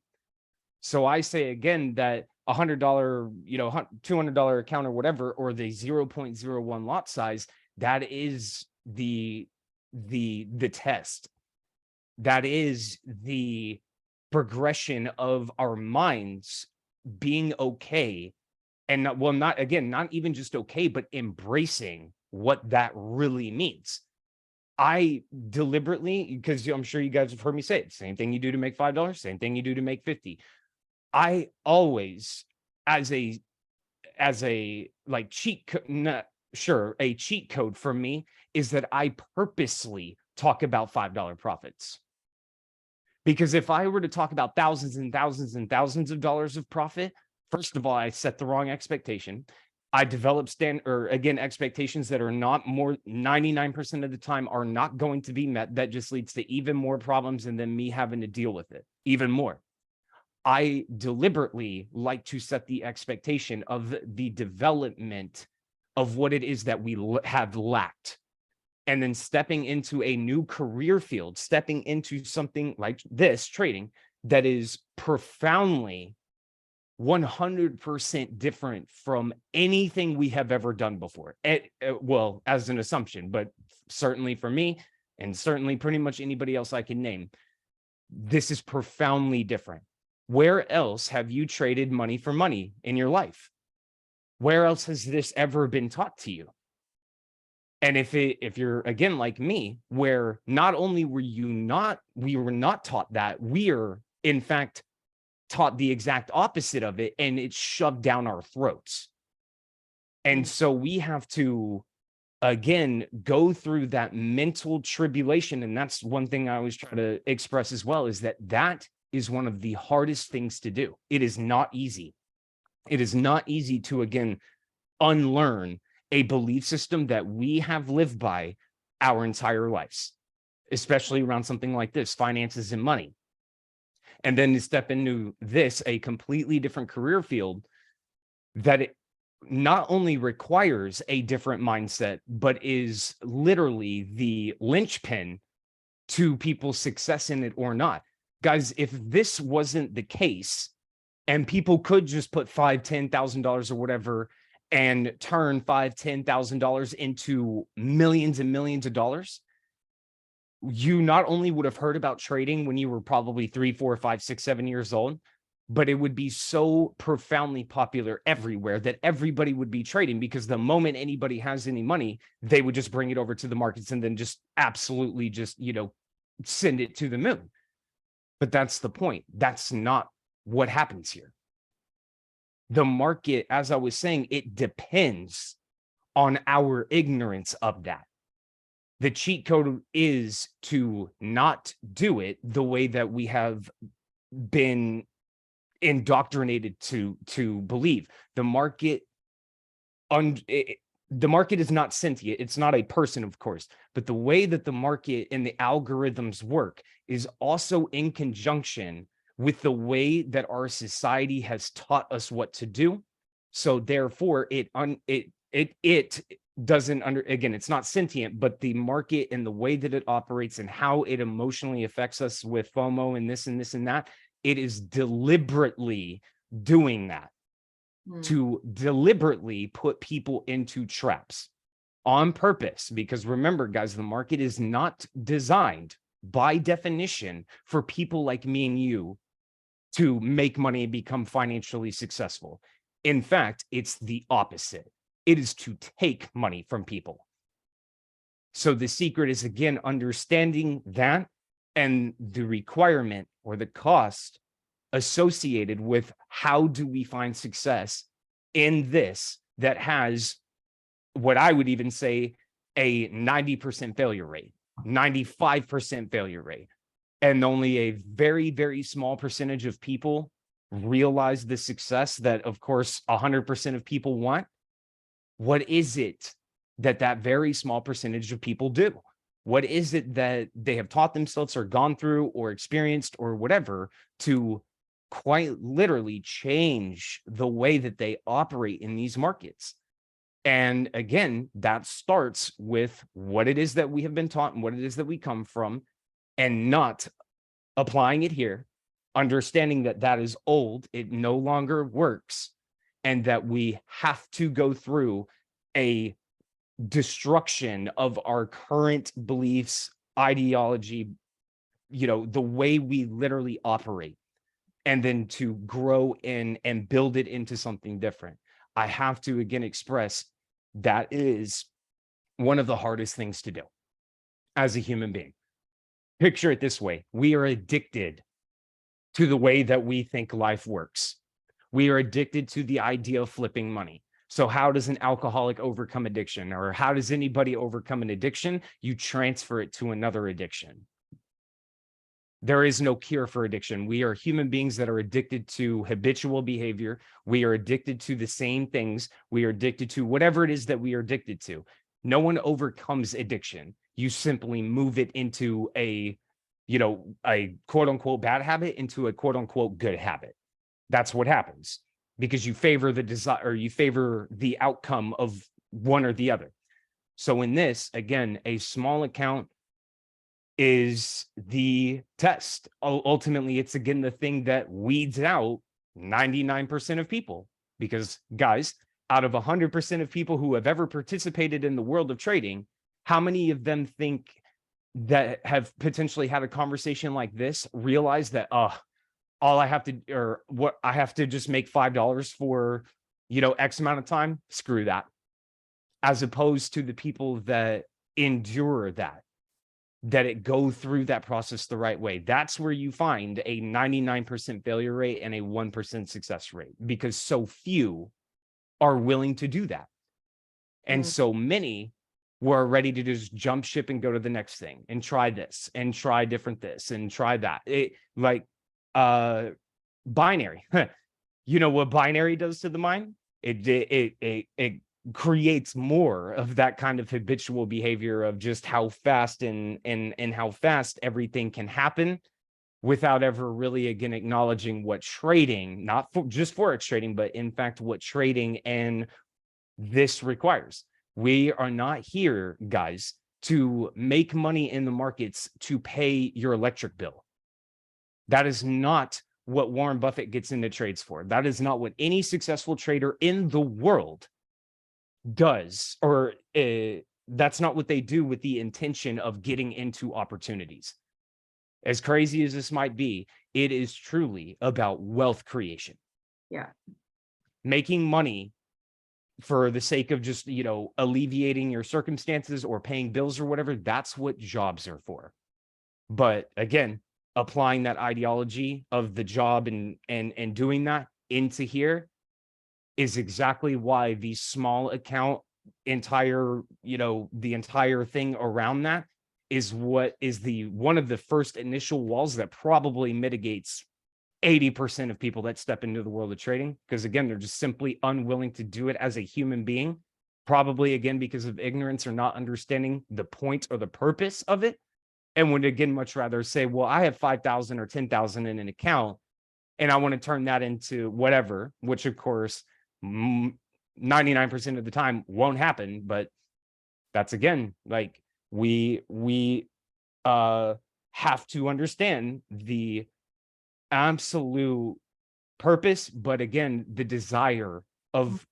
So I say again that $100, $200 account or whatever, or the 0.01 lot size, that is the test. That is the progression of our minds being okay, and not even just okay, but embracing what that really means. I deliberately, because I'm sure you guys have heard me say it, same thing you do to make $5, same thing you do to make 50. I always, as a like cheat a cheat code for me is that I purposely talk about $5 profits. Because if I were to talk about thousands and thousands and thousands of dollars of profit, first of all, I set the wrong expectation. I develop expectations that are not more, 99% of the time are not going to be met. That just leads to even more problems and then me having to deal with it even more. I deliberately like to set the expectation of the development of what it is that we have lacked. And then stepping into a new career field, stepping into something like this, trading, that is profoundly 100% different from anything we have ever done before. Well, as an assumption, but certainly for me, and certainly pretty much anybody else I can name, this is profoundly different. Where else have you traded money for money in your life? Where else has this ever been taught to you? And if you're, again, like me, where not only we were not taught that, we are in fact taught the exact opposite of it, and it's shoved down our throats. And so we have to, again, go through that mental tribulation. And that's one thing I always try to express as well, is that is one of the hardest things to do. It is not easy. It is not easy to, again, unlearn a belief system that we have lived by our entire lives, especially around something like this, finances and money. And then to step into this, a completely different career field that it not only requires a different mindset, but is literally the linchpin to people's success in it or not. Guys, if this wasn't the case and people could just put $5,000, $10,000 or whatever and turn $5,000, $10,000 into millions and millions of dollars, you not only would have heard about trading when you were probably 3, 4, 5, 6, 7 years old, but it would be so profoundly popular everywhere that everybody would be trading, because the moment anybody has any money, they would just bring it over to the markets and then just absolutely just, send it to the moon. But that's the point. That's not what happens here. The market, as I was saying, it depends on our ignorance of that. The cheat code is to not do it the way that we have been indoctrinated to believe. The market the market is not sentient. It's not a person, of course, but the way that the market and the algorithms work is also in conjunction with the way that our society has taught us what to do. So therefore it doesn't again, it's not sentient, but the market and the way that it operates and how it emotionally affects us with FOMO and this and this and that, it is deliberately doing that to deliberately put people into traps on purpose. Because remember, guys, the market is not designed by definition for people like me and you to make money and become financially successful. In fact, it's the opposite. It is to take money from people. So the secret is, again, understanding that and the requirement or the cost associated with how do we find success in this that has what I would even say a 90% failure rate, 95% failure rate. And only a very, very small percentage of people realize the success that, of course, 100% of people want. What is it that that very small percentage of people do? What is it that they have taught themselves or gone through or experienced or whatever to quite literally change the way that they operate in these markets? And again, that starts with what it is that we have been taught and what it is that we come from, and not applying it here, understanding that that is old, it no longer works, and that we have to go through a destruction of our current beliefs, ideology, the way we literally operate, and then to grow in and build it into something different. I have to again express that is one of the hardest things to do as a human being. Picture it this way. We are addicted to the way that we think life works. We are addicted to the idea of flipping money. So how does an alcoholic overcome addiction? Or how does anybody overcome an addiction? You transfer it to another addiction. There is no cure for addiction. We are human beings that are addicted to habitual behavior. We are addicted to the same things. We are addicted to whatever it is that we are addicted to. No one overcomes addiction. You simply move it into a quote unquote bad habit into a quote unquote good habit. That's what happens because you favor the desire, or you favor the outcome of one or the other. So in this, again, a small account is the test. Ultimately, it's again the thing that weeds out 99% of people, because guys, out of 100% of people who have ever participated in the world of trading, how many of them think that have potentially had a conversation like this realize that all I have to, or what I have to just make $5 for X amount of time? Screw that. As opposed to the people that endure that it go through that process the right way. That's where you find a 99% failure rate and a 1% success rate, because so few are willing to do that. And so many were ready to just jump ship and go to the next thing and try this and try different this and try that. It like binary. You know what binary does to the mind? It creates more of that kind of habitual behavior of just how fast and how fast everything can happen without ever really again acknowledging what trading, not for just forex trading, but in fact what trading and this requires. We are not here, guys, to make money in the markets to pay your electric bill. That is not what Warren Buffett gets into trades for. That is not what any successful trader in the world does, or that's not what they do with the intention of getting into opportunities. As crazy as this might be, it is truly about wealth creation. Yeah. Making money for the sake of just, alleviating your circumstances or paying bills or whatever. That's what jobs are for. But again, applying that ideology of the job and doing that into here is exactly why the small account entire, the entire thing around that is what is one of the first initial walls that probably mitigates 80% of people that step into the world of trading, because again, they're just simply unwilling to do it as a human being, probably again because of ignorance or not understanding the point or the purpose of it, and would again much rather say, well, I have 5,000 or 10,000 in an account and I want to turn that into whatever, which of course 99% of the time won't happen. But that's again, like we have to understand the absolute purpose, but again, the desire of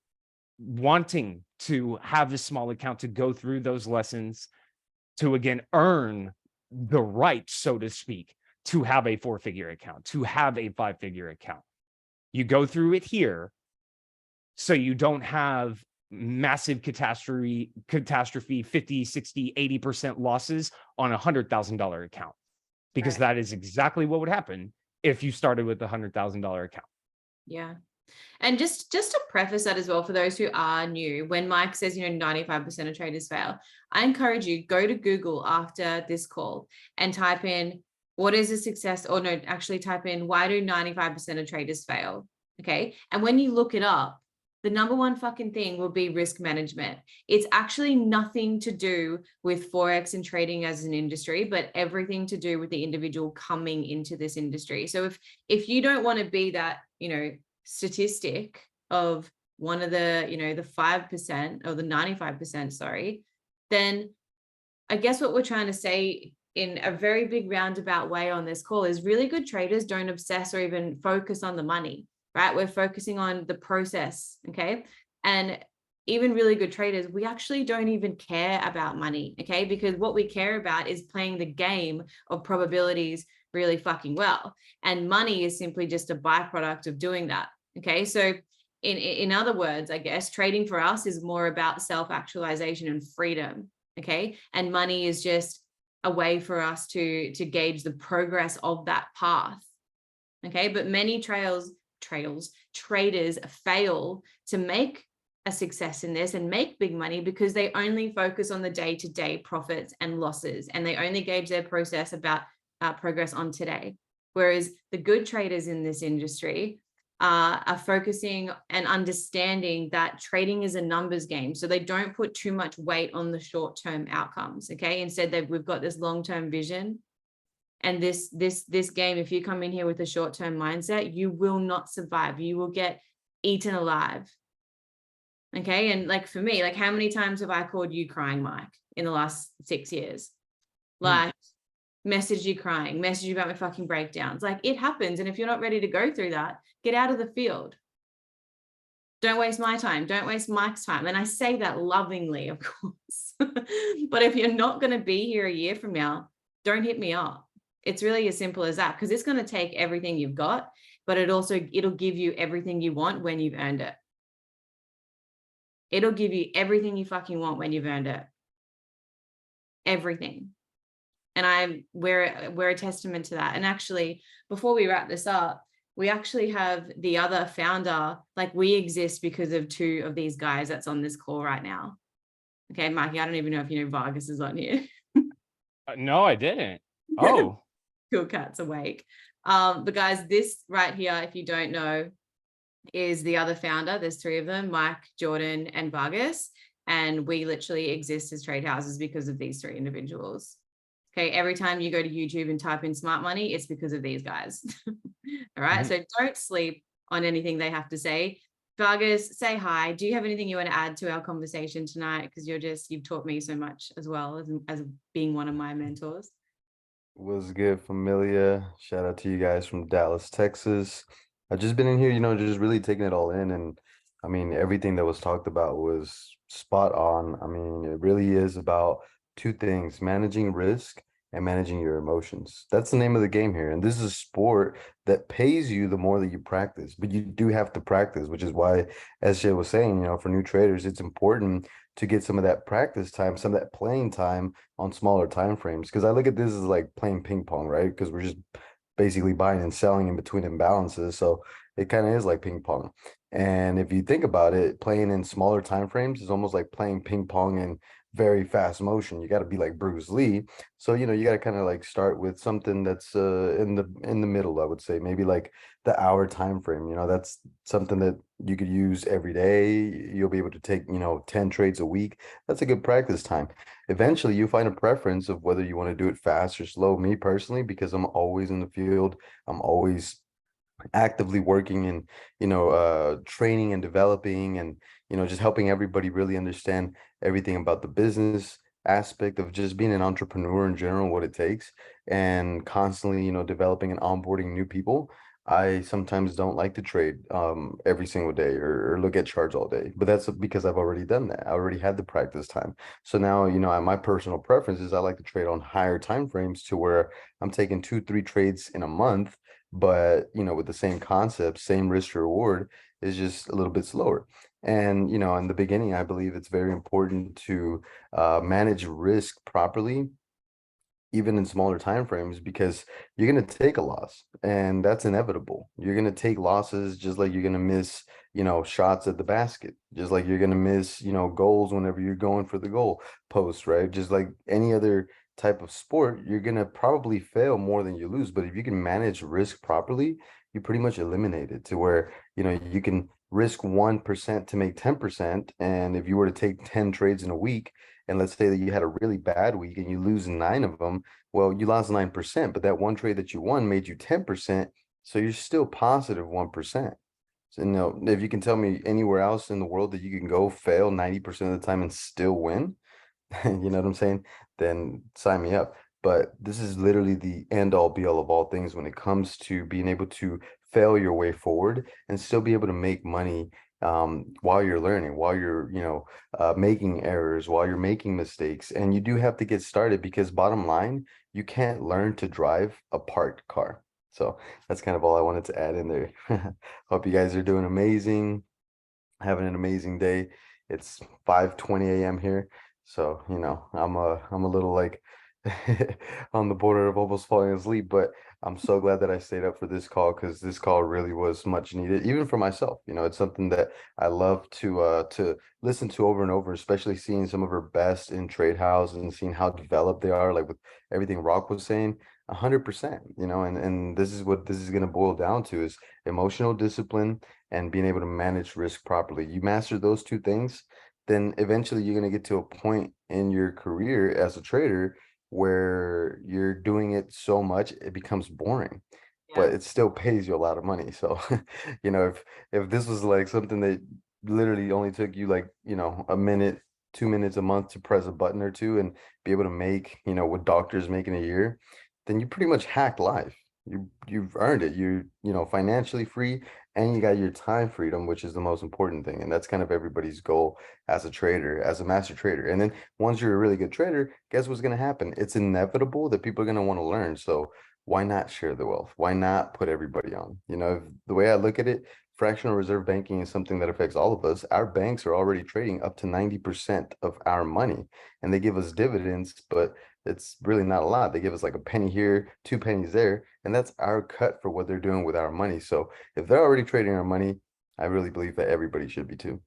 wanting to have a small account to go through those lessons to again earn the right, so to speak, to have a 4-figure account, to have a 5-figure account. You go through it here so you don't have massive catastrophe 50, 60, 80% losses on $100,000 account, because that is exactly what would happen if you started with a $100,000 account. Yeah. And just to preface that as well, for those who are new, when Mike says, 95% of traders fail, I encourage you, go to Google after this call and type in, what is a success? Or no, actually type in, why do 95% of traders fail? Okay. And when you look it up, the number one fucking thing will be risk management. It's actually nothing to do with Forex and trading as an industry, but everything to do with the individual coming into this industry. So if you don't want to be that, statistic of one of the, the 5% or the 95%, sorry, then I guess what we're trying to say in a very big roundabout way on this call is really good traders don't obsess or even focus on the money, right? We're focusing on the process, okay? And even really good traders, we actually don't even care about money, okay? Because what we care about is playing the game of probabilities really fucking well. And money is simply just a byproduct of doing that, okay? So in other words, I guess, trading for us is more about self-actualization and freedom, okay? And money is just a way for us to gauge the progress of that path, okay? But many traders fail to make a success in this and make big money because they only focus on the day-to-day profits and losses, and they only gauge their process about progress on today. Whereas the good traders in this industry are focusing and understanding that trading is a numbers game. So they don't put too much weight on the short-term outcomes, okay? Instead, we've got this long-term vision. And this game, if you come in here with a short-term mindset, you will not survive. You will get eaten alive. Okay. And like for me, like how many times have I called you crying, Mike, in the last 6 years? Like message you crying, message you about my fucking breakdowns. Like it happens. And if you're not ready to go through that, get out of the field. Don't waste my time. Don't waste Mike's time. And I say that lovingly, of course. But if you're not going to be here a year from now, don't hit me up. It's really as simple as that, because it's going to take everything you've got, but it'll give you everything you want when you've earned it. It'll give you everything you fucking want when you've earned it. Everything. And we're a testament to that. And actually, before we wrap this up, we actually have the other founder, like we exist because of 2 of these guys that's on this call right now. Okay, Mikey, I don't even know if you know Vargas is on here. No, I didn't. Oh. Cool cat's awake. But guys, this right here, if you don't know, is the other founder. There's 3 of them, Mike, Jordan, and Vargas. And we literally exist as trade houses because of these 3 individuals. Okay, every time you go to YouTube and type in smart money, it's because of these guys. All right, so don't sleep on anything they have to say. Vargas, say hi. Do you have anything you want to add to our conversation tonight? Because you've taught me so much as well as being one of my mentors. Was good, familia. Shout out to you guys from Dallas, Texas. I've just been in here, just really taking it all in. And I mean, everything that was talked about was spot on. I mean, it really is about 2 things: managing risk and managing your emotions. That's the name of the game here. And this is a sport that pays you the more that you practice, but you do have to practice, which is why, as Jay was saying, for new traders, it's important to get some of that practice time, some of that playing time on smaller time frames. Because I look at this as like playing ping pong, right? Because we're just basically buying and selling in between imbalances. So it kind of is like ping pong. And if you think about it, playing in smaller time frames is almost like playing ping pong in very fast motion. You got to be like Bruce Lee. So, you know, you got to kind of like start with something that's in the middle, I would say, maybe like the hour time frame. You know, that's something that you could use every day. You'll be able to take, you know, 10 trades a week. That's a good practice time. Eventually you find a preference of whether you want to do it fast or slow. Me personally, because I'm always in the field, I'm always actively working and, you know, training and developing, and, you know, just helping everybody really understand everything about the business aspect of just being an entrepreneur in general, what it takes, and constantly, you know, developing and onboarding new people. I sometimes don't like to trade every single day, or look at charts all day, but that's because I've already done that. I already had the practice time. So now, you know, my personal preference is I like to trade on higher time frames, to where I'm taking 2, 3 trades in a month, but, you know, with the same concept, same risk to reward, is just a little bit slower. And, you know, in the beginning, I believe it's very important to manage risk properly, even in smaller time frames, because you're going to take a loss, and that's inevitable. You're going to take losses, just like you're going to miss, you know, shots at the basket, just like you're going to miss, you know, goals whenever you're going for the goal post, right? Just like any other type of sport, you're going to probably fail more than you lose. But if you can manage risk properly, you pretty much eliminate it, to where, you know, you can risk 1% to make 10%. And if you were to take 10 trades in a week, and let's say that you had a really bad week and you lose 9 of them, well, you lost 9%, but that one trade that you won made you 10%. So you're still positive 1%. So, you know, if you can tell me anywhere else in the world that you can go fail 90% of the time and still win, you know what I'm saying? Then sign me up. But this is literally the end all be all of all things when it comes to being able to fail your way forward and still be able to make money while you're learning, while you're, you know, making errors, while you're making mistakes. And you do have to get started, because bottom line, you can't learn to drive a parked car. So that's kind of all I wanted to add in there. Hope you guys are doing amazing, having an amazing day. It's 5:20 a.m. here. So, you know, I'm a little like on the border of almost falling asleep, but I'm so glad that I stayed up for this call, because this call really was much needed, even for myself. You know, it's something that I love to listen to over and over, especially seeing some of her best in TradeHouse and seeing how developed they are, like with everything Rock was saying. 100%, you know, and this is what this is going to boil down to, is emotional discipline and being able to manage risk properly. You master those two things, then eventually you're going to get to a point in your career as a trader where you're doing it so much it becomes boring, but Yeah. it still pays you a lot of money. So, you know, if this was like something that literally only took you like, you know, a minute, 2 minutes a month to press a button or two and be able to make, you know, what doctors make in a year, then you pretty much hacked life. You've earned it. You're, you know, financially free, and you got your time freedom, which is the most important thing. And that's kind of everybody's goal as a trader, as a master trader. And then once you're a really good trader, guess what's going to happen? It's inevitable that people are going to want to learn. So why not share the wealth? Why not put everybody on? You know, the way I look at it, fractional reserve banking is something that affects all of us. Our banks are already trading up to 90% of our money, and they give us dividends, but it's really not a lot. They give us like a penny here, 2 pennies there, and that's our cut for what they're doing with our money. So if they're already trading our money, I really believe that everybody should be too.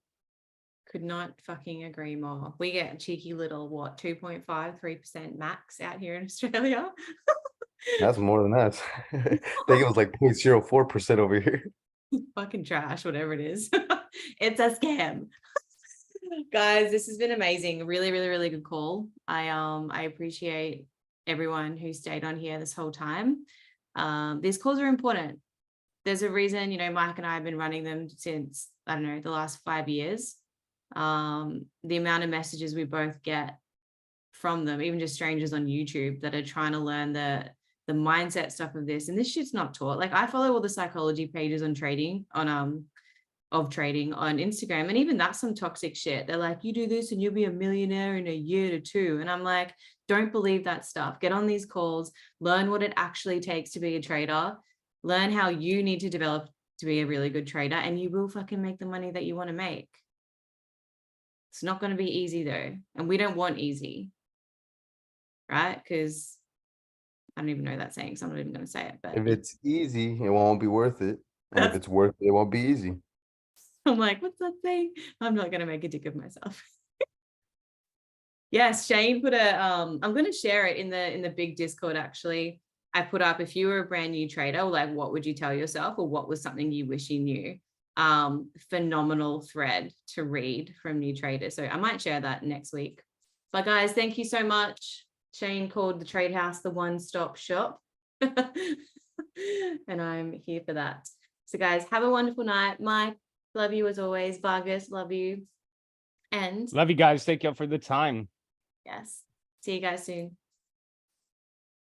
Could not fucking agree more. We get a cheeky little, what, 2.5, 3% max out here in Australia. That's more than that. I think it was like 0.04% over here. Fucking trash, whatever it is. It's a scam. Guys, this has been amazing. Really, really, really good call. I appreciate everyone who stayed on here this whole time. These calls are important. There's a reason, you know, Mike and I have been running them since, I don't know, the last 5 years. The amount of messages we both get from them, even just strangers on YouTube that are trying to learn the mindset stuff of this, and this shit's not taught. Like, I follow all the psychology pages on trading on trading on Instagram, and even that's some toxic shit. They're like, you do this and you'll be a millionaire in a year to two, and I'm like, don't believe that stuff. Get on these calls, learn what it actually takes to be a trader, learn how you need to develop to be a really good trader, and you will fucking make the money that you want to make. It's not going to be easy though, and we don't want easy, right? Because I don't even know that saying, so I'm not even going to say it. But If it's easy, it won't be worth it. And if it's worth it, it won't be easy. I'm like, what's that saying? I'm not going to make a dick of myself. Yes, Shane put a I'm going to share it in the big Discord. Actually, I put up, if you were a brand new trader, like what would you tell yourself, or what was something you wish you knew? Phenomenal thread to read from new traders. So I might share that next week. But guys, thank you so much. Shane called the TradeHouse the one-stop shop. And I'm here for that. So guys, have a wonderful night. Mike, love you as always. Vargas, love you. And Love you guys. Thank you for the time. yes, see you guys soon.